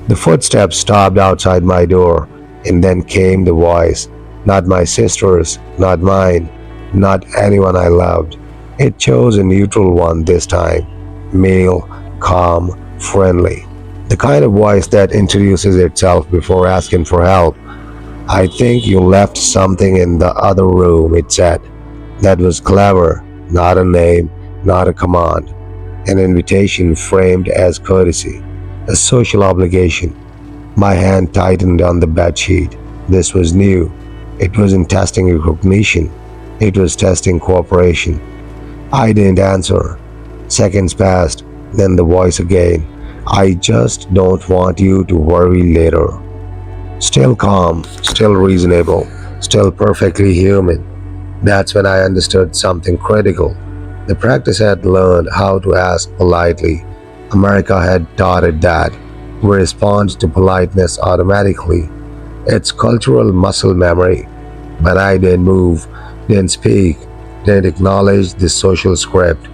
The footsteps stopped outside my door, and then came the voice. Not my sister's, not mine, not anyone I loved. It chose a neutral one this time, male, calm, friendly. The kind of voice that introduces itself before asking for help. I think you left something in the other room, it said. That was clever, not a name, not a command. An invitation framed as courtesy, a social obligation. My hand tightened on the bedsheet. This was new. It wasn't testing recognition, it was testing cooperation. I didn't answer. Seconds passed, then the voice again. I just don't want you to worry later. Still calm, still reasonable, still perfectly human. That's when I understood something critical. The practice had learned how to ask politely. America had taught it that. We respond to politeness automatically. It's cultural muscle memory. But I didn't move, didn't speak, didn't acknowledge the social script.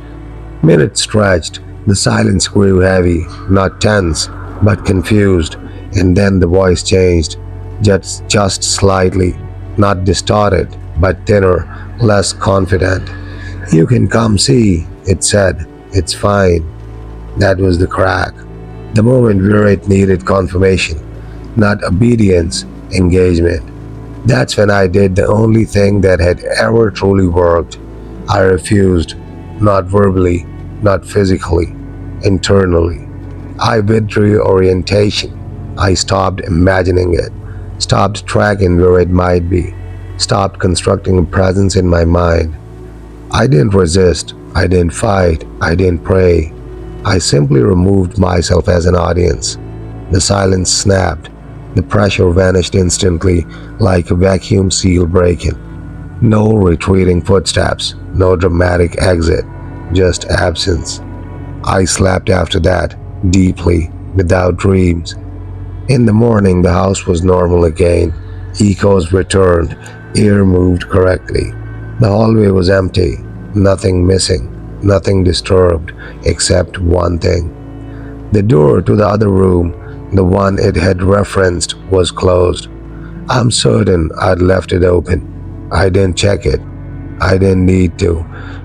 Minutes stretched, the silence grew heavy, not tense, but confused, and then the voice changed, just slightly, not distorted, but thinner, less confident. You can come see, it said. It's fine. That was the crack. The moment where it needed confirmation, not obedience, engagement. That's when I did the only thing that had ever truly worked. I refused, not verbally, not physically, internally. I withdrew orientation. I stopped imagining it, stopped tracking where it might be, stopped constructing a presence in my mind. I didn't resist, I didn't fight, I didn't pray. I simply removed myself as an audience. The silence snapped. The pressure vanished instantly like a vacuum seal breaking. No retreating footsteps, no dramatic exit, just absence. I slept after that, deeply, without dreams. In the morning, the house was normal again. Echoes returned, air moved correctly. The hallway was empty, nothing missing, nothing disturbed, except one thing. The door to the other room, the one it had referenced, was closed. I'm certain I'd left it open. I didn't check it. I didn't need to,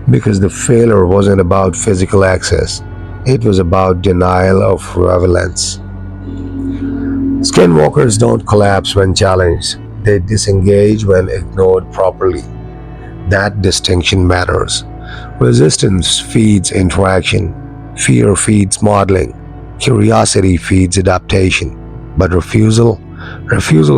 because the failure wasn't about physical access. It was about denial of relevance. Skinwalkers don't collapse when challenged. They disengage when ignored properly. That distinction matters. Resistance feeds interaction. Fear feeds modeling. Curiosity feeds adaptation. But refusal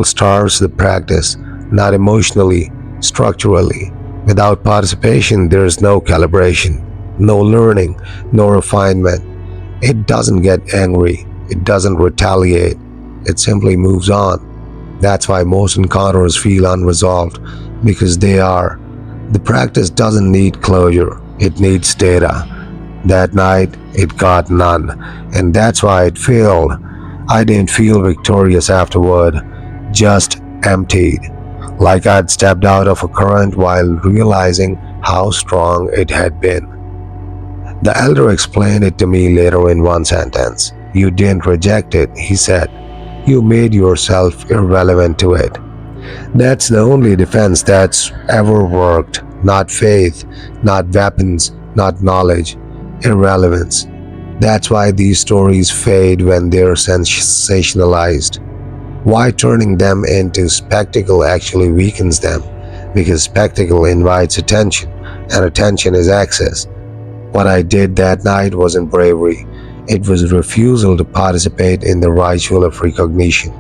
starves the practice, not emotionally, structurally. Without participation, there is no calibration, no learning, no refinement. It doesn't get angry. It doesn't retaliate. It simply moves on. That's why most encounters feel unresolved, because they are. The practice doesn't need closure, it needs data. That night, it got none, and that's why it failed. I didn't feel victorious afterward, just emptied, like I'd stepped out of a current while realizing how strong it had been. The elder explained it to me later in one sentence. You didn't reject it, he said. You made yourself irrelevant to it. That's the only defense that's ever worked. Not faith, not weapons, not knowledge. Irrelevance. That's why these stories fade when they're sensationalized. Why turning them into spectacle actually weakens them? Because spectacle invites attention, and attention is access. What I did that night wasn't bravery, it was refusal to participate in the ritual of recognition,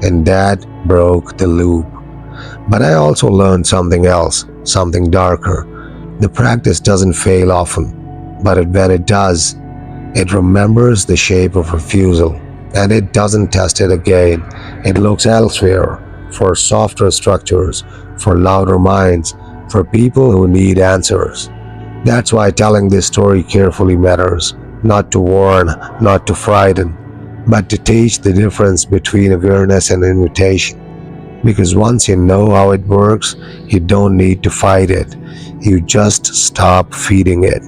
and that broke the loop. But I also learned something else, something darker. The practice doesn't fail often, but when it does, it remembers the shape of refusal, and it doesn't test it again. It looks elsewhere for softer structures, for louder minds, for people who need answers. That's why telling this story carefully matters, not to warn, not to frighten, but to teach the difference between awareness and invitation. Because once you know how it works, you don't need to fight it. You just stop feeding it.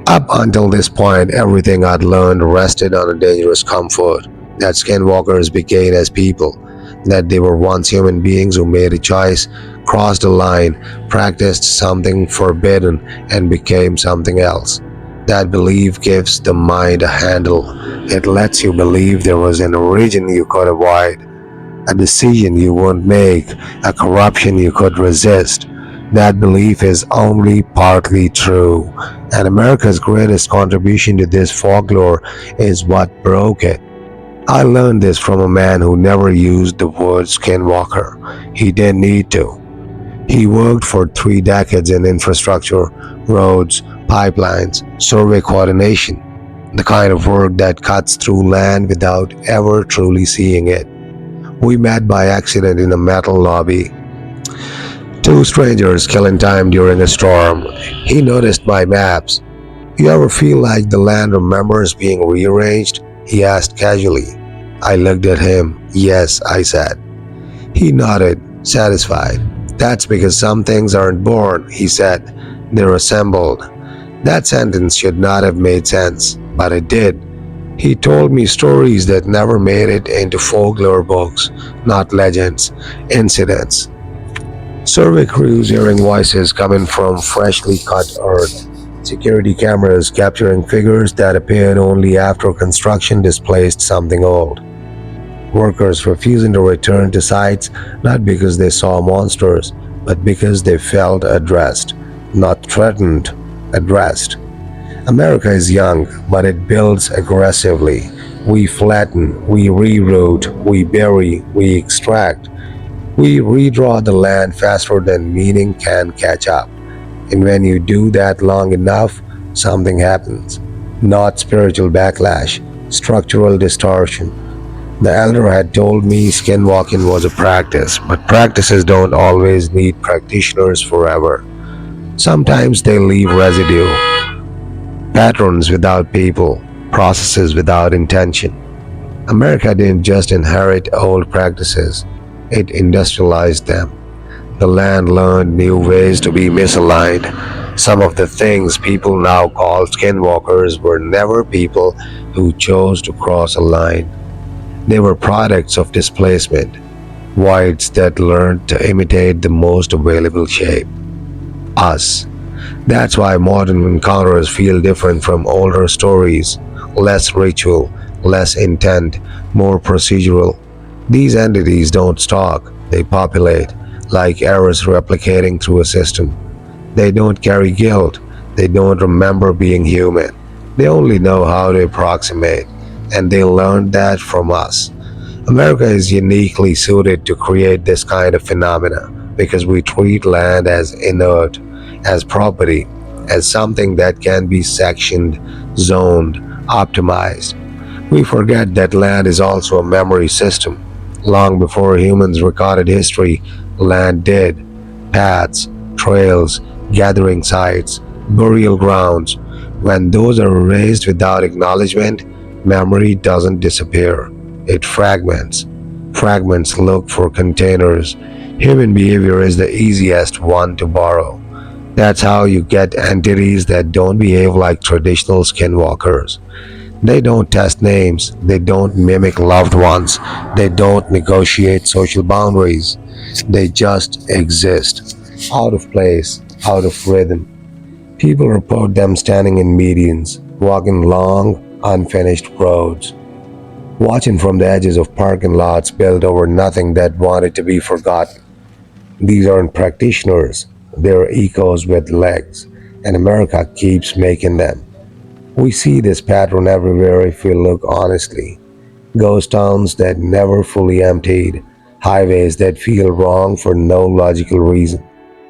Up until this point, everything I'd learned rested on a dangerous comfort that skinwalkers became as people, that they were once human beings who made a choice, crossed a line, practiced something forbidden, and became something else. That belief gives the mind a handle. It lets you believe there was an origin you could avoid, a decision you won't make, a corruption you could resist. That belief is only partly true, and America's greatest contribution to this folklore is what broke it. I learned this from a man who never used the word skinwalker. He didn't need to. He worked for 3 decades in infrastructure, roads, pipelines, survey coordination, the kind of work that cuts through land without ever truly seeing it. We met by accident in a metal lobby. Two strangers killing time during a storm. He noticed my maps. You ever feel like the land remembers being rearranged? He asked casually. I looked at him. Yes, I said. He nodded, satisfied. That's because some things aren't born, he said. They're assembled. That sentence should not have made sense, but it did. He told me stories that never made it into folklore books, not legends, incidents. Survey crews hearing voices coming from freshly cut earth. Security cameras capturing figures that appeared only after construction displaced something old. Workers refusing to return to sites not because they saw monsters, but because they felt addressed. Not threatened, addressed. America is young, but it builds aggressively. We flatten, we reroute, we bury, we extract. We redraw the land faster than meaning can catch up. And when you do that long enough, something happens. Not spiritual backlash, structural distortion. The elder had told me skinwalking was a practice, but practices don't always need practitioners forever. Sometimes they leave residue, patterns without people, processes without intention. America didn't just inherit old practices, it industrialized them. The land learned new ways to be misaligned. Some of the things people now call skinwalkers were never people who chose to cross a line. They were products of displacement, voids that learned to imitate the most available shape. Us. That's why modern encounters feel different from older stories, less ritual, less intent, more procedural. These entities don't stalk, they populate, like errors replicating through a system. They don't carry guilt, they don't remember being human. They only know how to approximate, and they learned that from us. America is uniquely suited to create this kind of phenomena because we treat land as inert, as property, as something that can be sectioned, zoned, optimized. We forget that land is also a memory system. Long before humans recorded history, land did. Paths, trails, gathering sites, burial grounds. When those are erased without acknowledgement, memory doesn't disappear. It fragments. Fragments look for containers. Human behavior is the easiest one to borrow. That's how you get entities that don't behave like traditional skinwalkers. They don't test names, they don't mimic loved ones, they don't negotiate social boundaries. They just exist, out of place, out of rhythm. People report them standing in medians, walking long, unfinished roads. watching from the edges of parking lots built over nothing that wanted to be forgotten. These aren't practitioners, they're ecos with legs, and America keeps making them. We see this pattern everywhere if we look honestly. Ghost towns that never fully emptied, highways that feel wrong for no logical reason,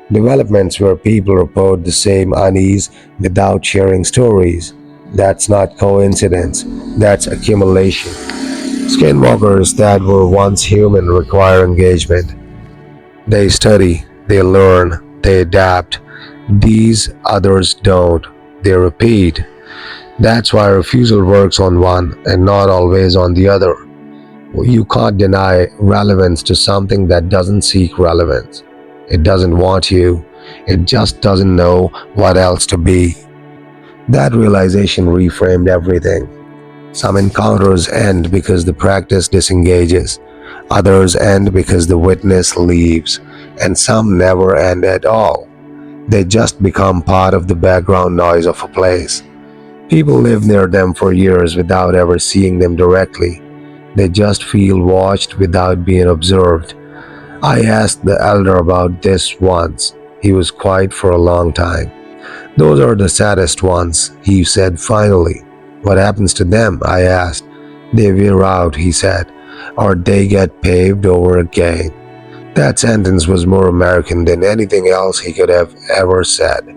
developments where people report the same unease without sharing stories. That's not coincidence, that's accumulation. Skinwalkers that were once human require engagement. They study, they learn, they adapt. These others don't. They repeat. That's why refusal works on one and not always on the other. You can't deny relevance to something that doesn't seek relevance. It doesn't want you. It just doesn't know what else to be. That realization reframed everything. Some encounters end because the practice disengages, others end because the witness leaves, and some never end at all. They just become part of the background noise of a place. People live near them for years without ever seeing them directly. They just feel watched without being observed. I asked the elder about this once. He was quiet for a long time. Those are the saddest ones, he said finally. What happens to them? I asked. They wear out, he said, or they get paved over again. That sentence was more American than anything else he could have ever said.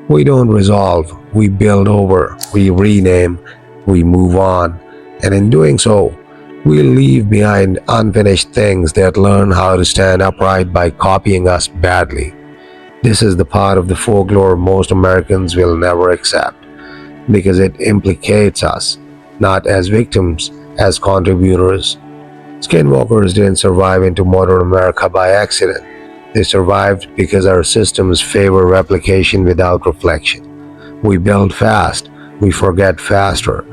We don't resolve, we build over, we rename, we move on, and in doing so, we leave behind unfinished things that learn how to stand upright by copying us badly. This is the part of the folklore most Americans will never accept because it implicates us, not as victims, as contributors. Skinwalkers didn't survive into modern America by accident. They survived because our systems favor replication without reflection. We build fast, we forget faster,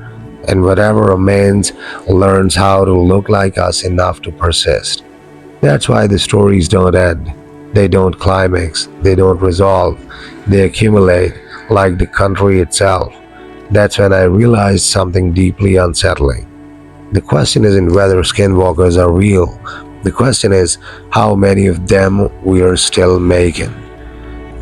and whatever remains learns how to look like us enough to persist. That's why the stories don't end. They don't climax, they don't resolve, they accumulate like the country itself. That's when I realized something deeply unsettling. The question isn't whether skinwalkers are real. The question is how many of them we are still making.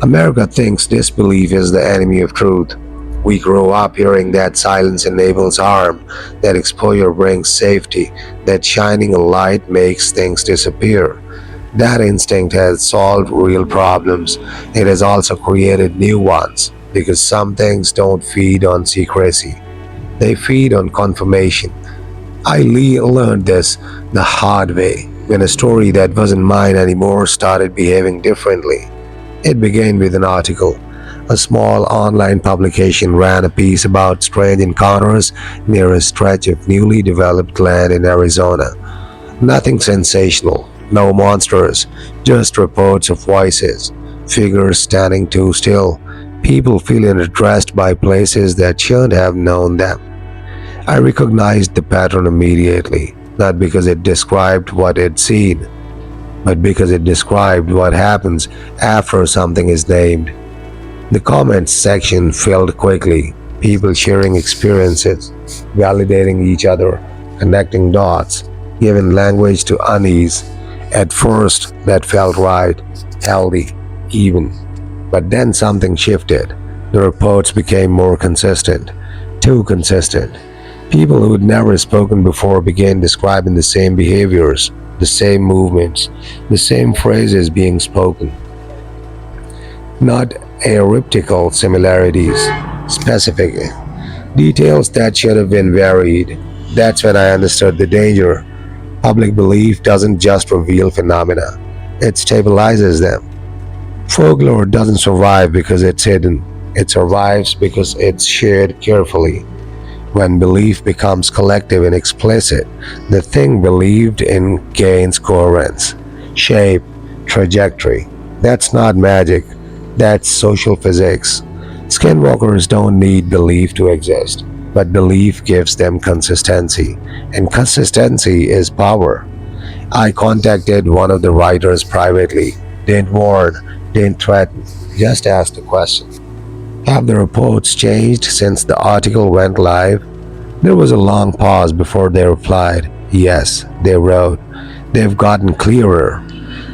America thinks disbelief is the enemy of truth. We grow up hearing that silence enables harm, that exposure brings safety, that shining a light makes things disappear. That instinct has solved real problems. It has also created new ones because some things don't feed on secrecy. They feed on confirmation. Learned this the hard way when a story that wasn't mine anymore started behaving differently. It began with an article. A small online publication ran a piece about strange encounters near a stretch of newly developed land in Arizona. Nothing sensational, no monsters, just reports of voices, figures standing too still, people feeling addressed by places that shouldn't have known them. I recognized the pattern immediately, not because it described what I'd seen, but because it described what happens after something is named. The comments section filled quickly, people sharing experiences, validating each other, connecting dots, giving language to unease. At first, that felt right, healthy, even. But then something shifted. The reports became more consistent, too consistent. People who'd never spoken before began describing the same behaviors, the same movements, the same phrases being spoken. Not aerotypical similarities, specific details that should have been varied. That's when I understood the danger. Public belief doesn't just reveal phenomena, it stabilizes them. Folklore doesn't survive because it's hidden, it survives because it's shared carefully. When belief becomes collective and explicit, the thing believed in gains coherence, shape, trajectory. That's not magic, that's social physics. Skinwalkers don't need belief to exist, but belief gives them consistency, and consistency is power. I contacted one of the writers privately, didn't warn, didn't threaten, just asked a question. Have the reports changed since the article went live? There was a long pause before they replied. Yes, they wrote. They've gotten clearer.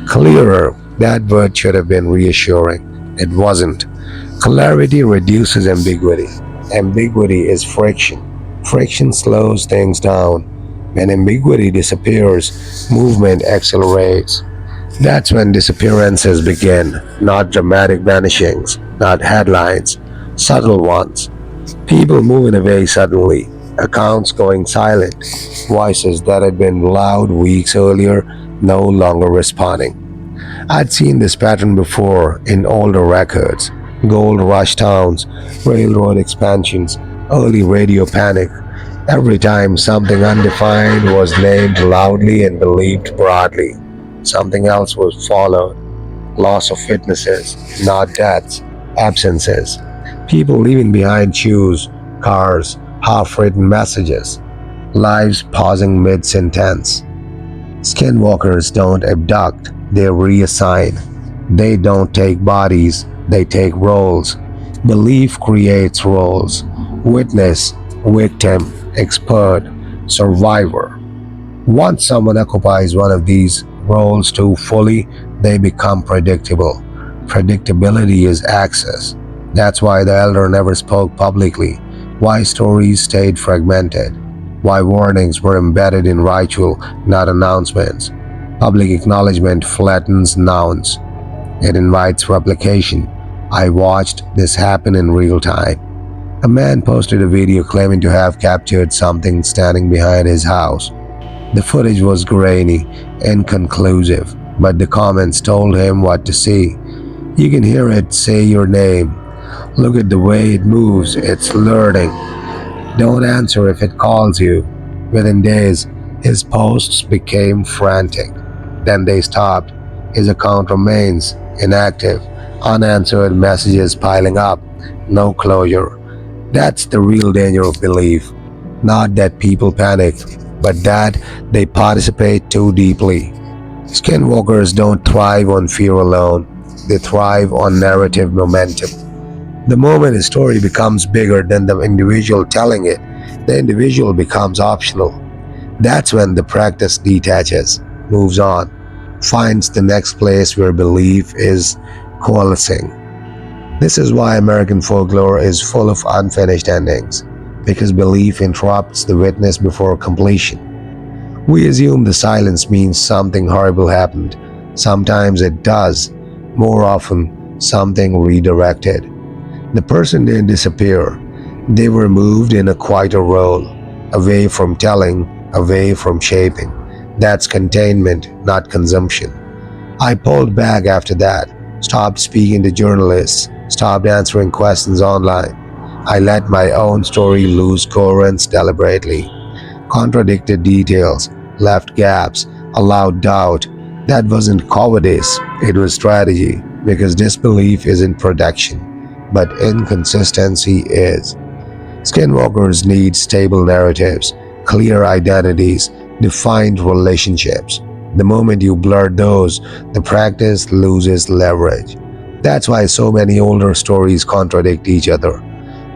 Clearer. That word should have been reassuring. It wasn't. Clarity reduces ambiguity. Ambiguity is friction. Friction slows things down. When ambiguity disappears, movement accelerates. That's when disappearances begin, not dramatic vanishings, not headlines, subtle ones. People moving away suddenly, accounts going silent, voices that had been loud weeks earlier no longer responding. I'd seen this pattern before in older records: gold rush towns, railroad expansions, early radio panic. Every time something undefined was named loudly and believed broadly, something else was followed: loss of witnesses, not deaths, absences, people leaving behind shoes, cars, half written messages, lives pausing mid sentence. Skinwalkers don't abduct, they reassign. They don't take bodies, they take roles. Belief creates roles: witness, victim, expert, survivor. Once someone occupies one of these roles too fully, they become predictable. Predictability is access. That's why the elder never spoke publicly, why stories stayed fragmented, why warnings were embedded in ritual, not announcements. Public acknowledgement flattens nouns, it invites replication. I watched this happen in real time. A man posted a video claiming to have captured something standing behind his house. The footage was grainy, inconclusive, but the comments told him what to see. You can hear it say your name. Look at the way it moves, it's learning. Don't answer if it calls you. Within days, his posts became frantic. Then they stopped. His account remains inactive, unanswered messages piling up, no closure. That's the real danger of belief. Not that people panic, but that they participate too deeply. Skinwalkers don't thrive on fear alone, they thrive on narrative momentum. The moment a story becomes bigger than the individual telling it, the individual becomes optional. That's when the practice detaches, moves on, finds the next place where belief is coalescing. This is why American folklore is full of unfinished endings, because belief interrupts the witness before completion. We assume the silence means something horrible happened. Sometimes it does. More often, something redirected. The person didn't disappear. They were moved in a quieter role, away from telling, away from shaping. That's containment, not consumption. I pulled back after that, stopped speaking to journalists, stopped answering questions online. I let my own story lose coherence deliberately, contradicted details, left gaps, allowed doubt. That wasn't cowardice, it was strategy, because disbelief isn't protection, but inconsistency is. Skinwalkers need stable narratives, clear identities, defined relationships. The moment you blur those, the practice loses leverage. That's why so many older stories contradict each other,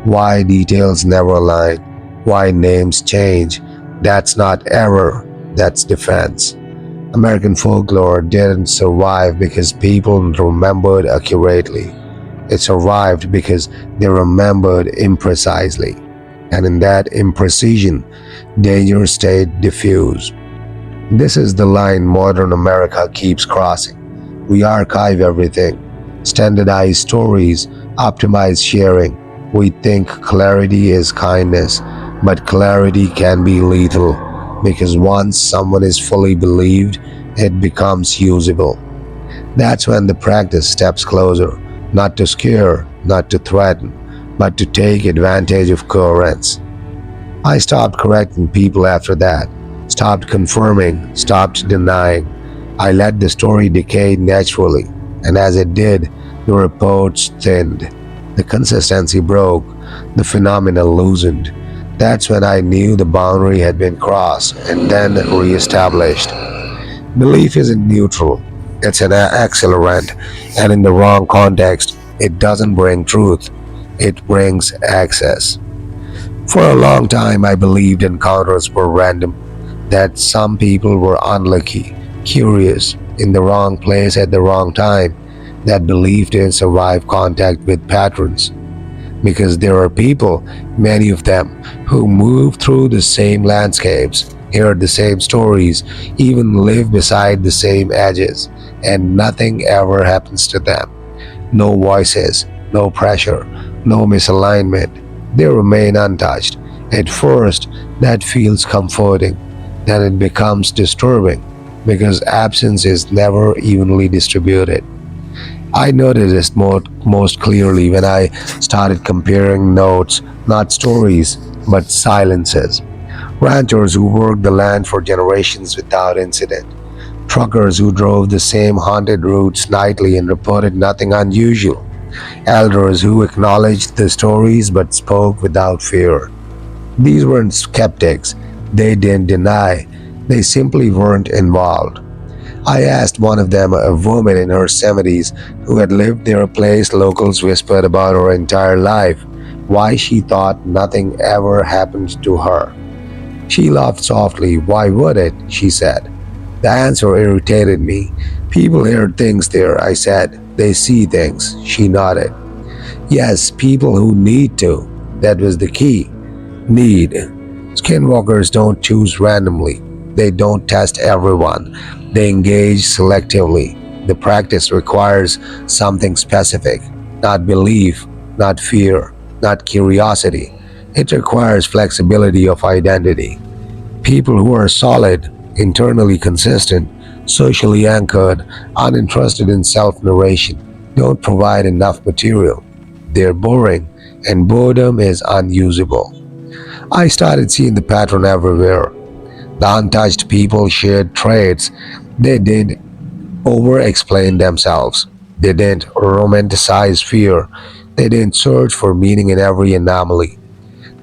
why details never align, why names change. That's not error, that's defense. American folklore didn't survive because people remembered accurately. It survived because they remembered imprecisely. And in that imprecision, danger stayed diffuse. This is the line modern America keeps crossing. We archive everything, standardize stories, optimize sharing. We think clarity is kindness, but clarity can be lethal because once someone is fully believed, it becomes usable. That's when the practice steps closer, not to scare, not to threaten, but to take advantage of coherence. I stopped correcting people after that, stopped confirming, stopped denying. I let the story decay naturally, and as it did, the reports thinned. The consistency broke, the phenomena loosened. That's when I knew the boundary had been crossed and then re-established. Belief isn't neutral, it's an accelerant, and in the wrong context, it doesn't bring truth, it brings access. For a long time, I believed encounters were random, that some people were unlucky, curious, in the wrong place at the wrong time. That belief didn't survive contact with patterns. Because there are people, many of them, who move through the same landscapes, hear the same stories, even live beside the same edges, and nothing ever happens to them. No voices, no pressure, no misalignment. They remain untouched. At first, that feels comforting. Then it becomes disturbing because absence is never evenly distributed. I noticed this most clearly when I started comparing notes, not stories, but silences. Ranchers who worked the land for generations without incident. Truckers who drove the same haunted routes nightly and reported nothing unusual. Elders who acknowledged the stories but spoke without fear. These weren't skeptics. They didn't deny. They simply weren't involved. I asked one of them, a woman in her 70s who had lived near a place locals whispered about her entire life, why she thought nothing ever happened to her. She laughed softly. Why would it? She said. The answer irritated me. People hear things there, I said. They see things. She nodded. Yes, people who need to. That was the key. Need. Skinwalkers don't choose randomly. They don't test everyone. They engage selectively. The practice requires something specific, not belief, not fear, not curiosity. It requires flexibility of identity. People who are solid, internally consistent, socially anchored, uninterested in self narration don't provide enough material. They're boring, and boredom is unusable. I started seeing the pattern everywhere. The untouched people shared traits. They didn't over explain themselves. They didn't romanticize fear. They didn't search for meaning in every anomaly.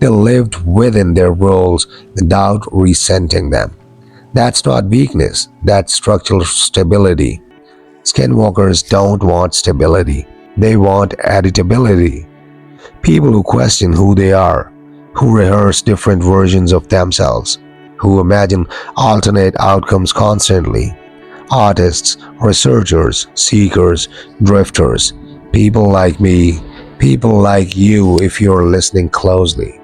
They lived within their roles without resenting them. That's not weakness, that's structural stability. Skinwalkers don't want stability, they want editability. People who question who they are, who rehearse different versions of themselves, who imagine alternate outcomes constantly. Artists, researchers, seekers, drifters, people like me, people like you if you're listening closely.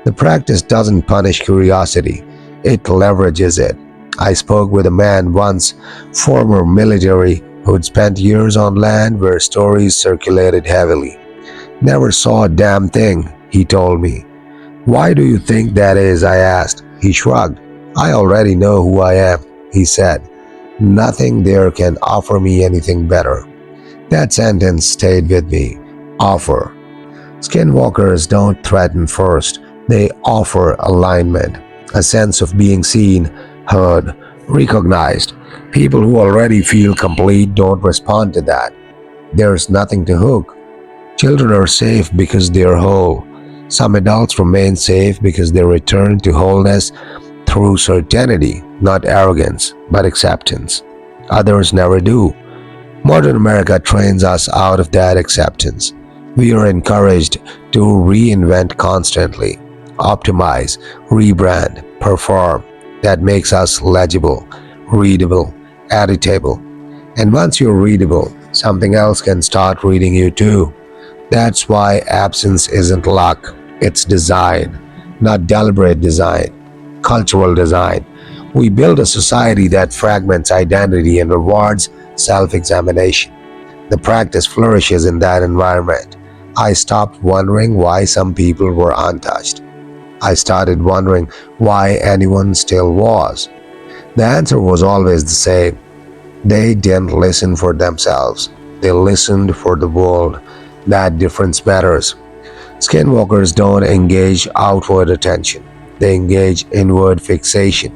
The practice doesn't punish curiosity, it leverages it. I spoke with a man once, former military, who'd spent years on land where stories circulated heavily. Never saw a damn thing, he told me. Why do you think that is? I asked. He shrugged. I already know who I am, he said. Nothing there can offer me anything better. That sentence stayed with me. Offer. Skinwalkers don't threaten first, they offer alignment, a sense of being seen, heard, recognized. People who already feel complete don't respond to that. There's nothing to hook. Children are safe because they're whole. Some adults remain safe because they return to wholeness through certainty, not arrogance, but acceptance. Others never do. Modern America trains us out of that acceptance. We are encouraged to reinvent constantly, optimize, rebrand, perform. That makes us legible, readable, editable. And once you're readable, something else can start reading you too. That's why absence isn't luck, it's design, not deliberate design, cultural design. We build a society that fragments identity and rewards self examination. The practice flourishes in that environment. I stopped wondering why some people were untouched. I started wondering why anyone still was. The answer was always the same. They didn't listen for themselves, they listened for the world. That difference matters. Skinwalkers don't engage outward attention, they engage inward fixation.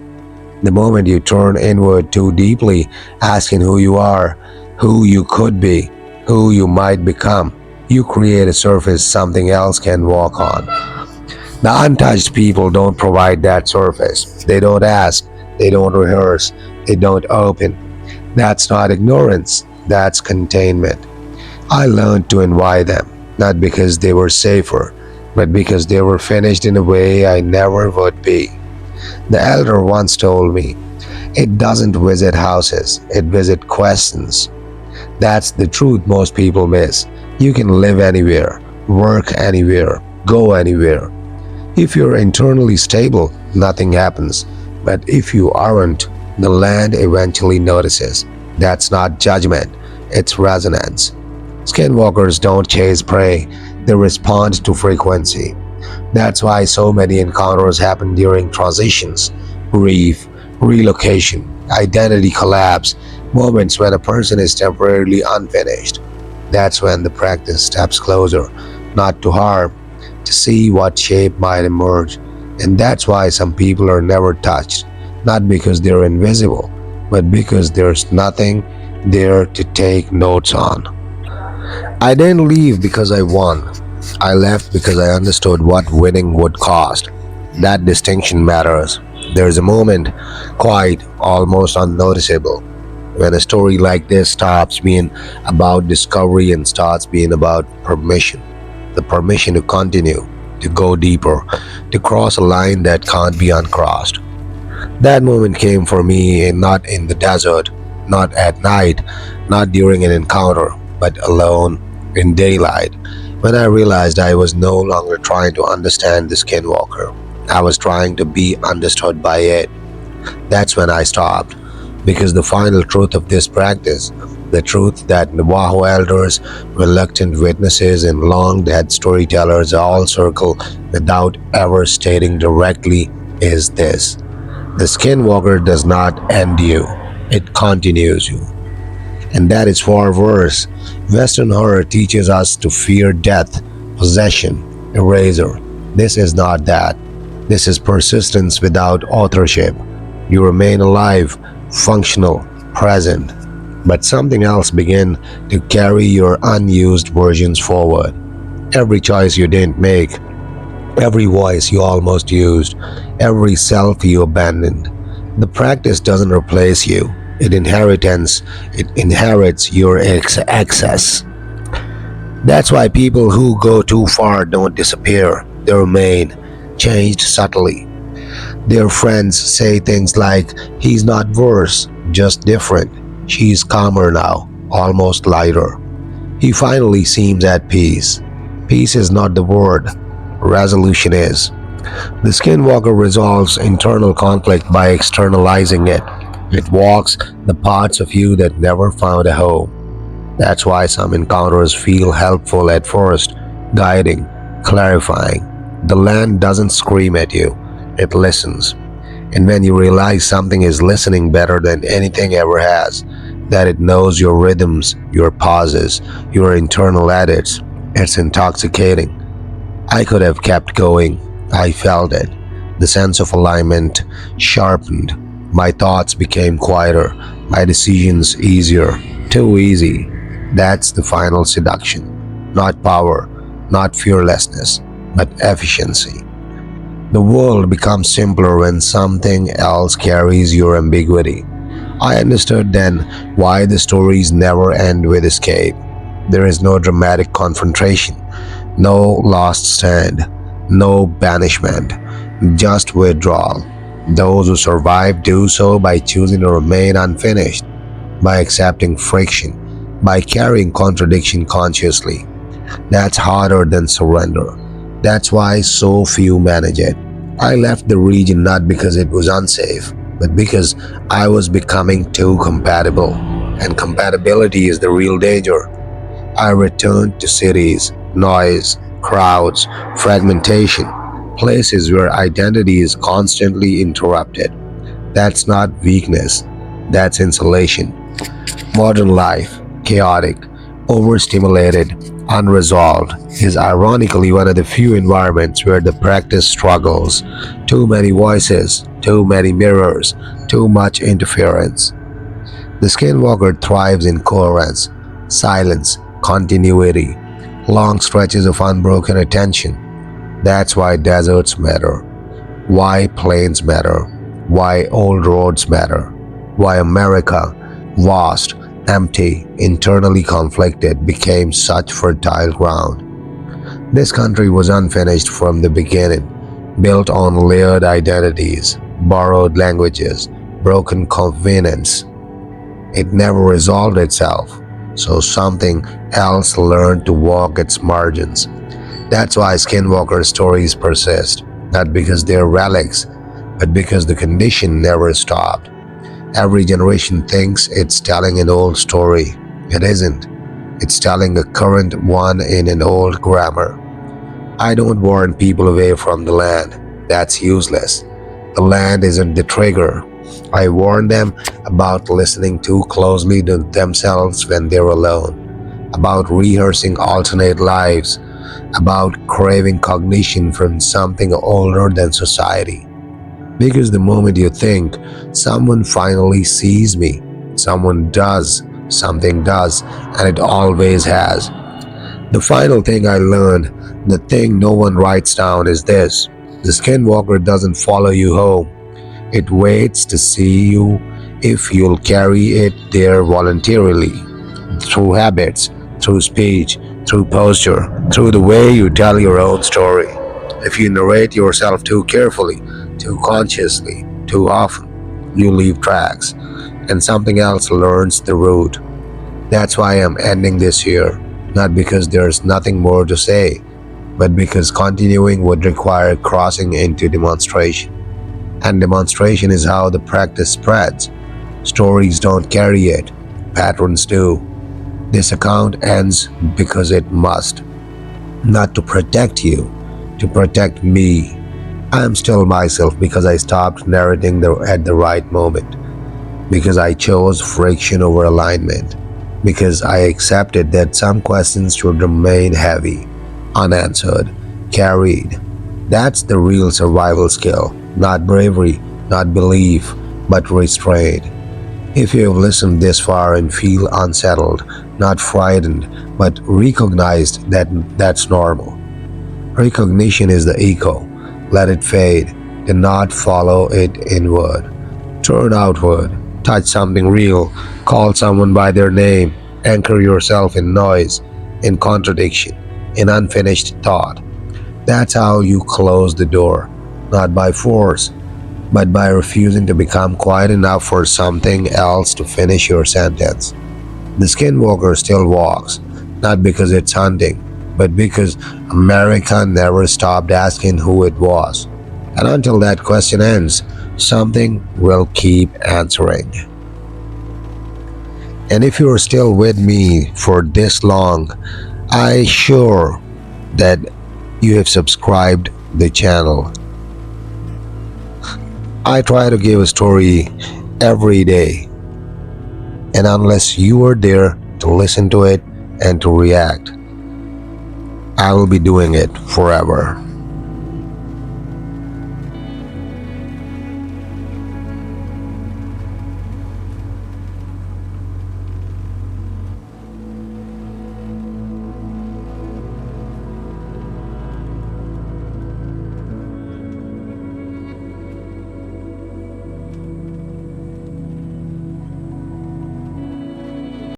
The moment you turn inward too deeply, asking who you are, who you could be, who you might become, you create a surface something else can walk on. The untouched people don't provide that surface. They don't ask, they don't rehearse, they don't open. That's not ignorance, that's containment. I learned to invite them, not because they were safer, but because they were finished in a way I never would be. The elder once told me, it doesn't visit houses, it visits questions. That's the truth most people miss. You can live anywhere, work anywhere, go anywhere. If you're internally stable, nothing happens. But if you aren't, the land eventually notices. That's not judgment, it's resonance. Skinwalkers don't chase prey, they respond to frequency. That's why so many encounters happen during transitions, grief, relocation, identity collapse, moments when a person is temporarily unfinished. That's when the practice steps closer, not to harm, to see what shape might emerge. And that's why some people are never touched, not because they're invisible, but because there's nothing there to take notes on. I didn't leave because I won. I left because I understood what winning would cost. That distinction matters. There's a moment, quiet, almost unnoticeable, when a story like this stops being about discovery and starts being about permission. The permission to continue, to go deeper, to cross a line that can't be uncrossed. That moment came for me not in the desert, not at night, not during an encounter, but alone, in daylight, when I realized I was no longer trying to understand the skinwalker. I was trying to be understood by it. That's when I stopped, because the final truth of this practice, the truth that Navajo elders, reluctant witnesses, and long dead storytellers all circle without ever stating directly, is this: the skinwalker does not end you, it continues you. And that is far worse. Western horror teaches us to fear death, possession, erasure. This is not that. This is persistence without authorship. You remain alive, functional, present, but something else begins to carry your unused versions forward. Every choice you didn't make, every voice you almost used, every self you abandoned. The practice doesn't replace you. It inherits your excess. That's why people who go too far don't disappear. They remain, changed subtly. Their friends say things like, he's not worse, just different. She's calmer now, almost lighter. He finally seems at peace. Peace is not the word, resolution is. The skinwalker resolves internal conflict by externalizing it. It walks the parts of you that never found a home. That's why some encounters feel helpful at first, guiding, clarifying. The land doesn't scream at you, it listens. And when you realize something is listening better than anything ever has, that it knows your rhythms, your pauses, your internal edits, it's intoxicating. I could have kept going. I felt it. The sense of alignment sharpened. My thoughts became quieter, my decisions easier, too easy. That's the final seduction. Not power, not fearlessness, but efficiency. The world becomes simpler when something else carries your ambiguity. I understood then why the stories never end with escape. There is no dramatic confrontation, no last stand, no banishment, just withdrawal. Those who survive do so by choosing to remain unfinished, by accepting friction, by carrying contradiction consciously. That's harder than surrender. That's why so few manage it. I left the region not because it was unsafe, but because I was becoming too compatible. And compatibility is the real danger. I returned to cities, noise, crowds, fragmentation, places where identity is constantly interrupted. That's not weakness, that's insulation. Modern life, chaotic, overstimulated, unresolved, is ironically one of the few environments where the practice struggles. Too many voices, too many mirrors, too much interference. The skinwalker thrives in coherence, silence, continuity, long stretches of unbroken attention. That's why deserts matter, why plains matter, why old roads matter, why America, vast, empty, internally conflicted, became such fertile ground. This country was unfinished from the beginning, built on layered identities, borrowed languages, broken covenants. It never resolved itself, so something else learned to walk its margins. That's why Skinwalker stories persist, not because they're relics, but because the condition never stopped. Every generation thinks it's telling an old story. It isn't. It's telling a current one in an old grammar. I don't warn people away from the land. That's useless. The land isn't the trigger. I warn them about listening too closely to themselves when they're alone, about rehearsing alternate lives, about craving cognition from something older than society. Because the moment you think, someone finally sees me, someone does, something does, and it always has. The final thing I learned, the thing no one writes down, is this: the skinwalker doesn't follow you home, it waits to see you if you'll carry it there voluntarily, through habits, through speech, through posture, through the way you tell your own story. If you narrate yourself too carefully, too consciously, too often, you leave tracks, and something else learns the route. That's why I'm ending this here, not because there's nothing more to say, but because continuing would require crossing into demonstration. And demonstration is how the practice spreads. Stories don't carry it, patterns do. This account ends because it must. Not to protect you, to protect me. I am still myself because I stopped narrating at the right moment, because I chose friction over alignment, because I accepted that some questions should remain heavy, unanswered, carried. That's the real survival skill, not bravery, not belief, but restraint. If you have listened this far and feel unsettled, not frightened, but recognized that that's normal. Recognition is the echo. Let it fade. Do not follow it inward. Turn outward. Touch something real. Call someone by their name. Anchor yourself in noise, in contradiction, in unfinished thought. That's how you close the door. Not by force, but by refusing to become quiet enough for something else to finish your sentence. The skinwalker still walks, not because it's hunting, but because America never stopped asking who it was. And until that question ends, something will keep answering. And if you're still with me for this long, I sure that you have subscribed the channel. I try to give a story every day, and unless you are there to listen to it and to react, I will be doing it forever.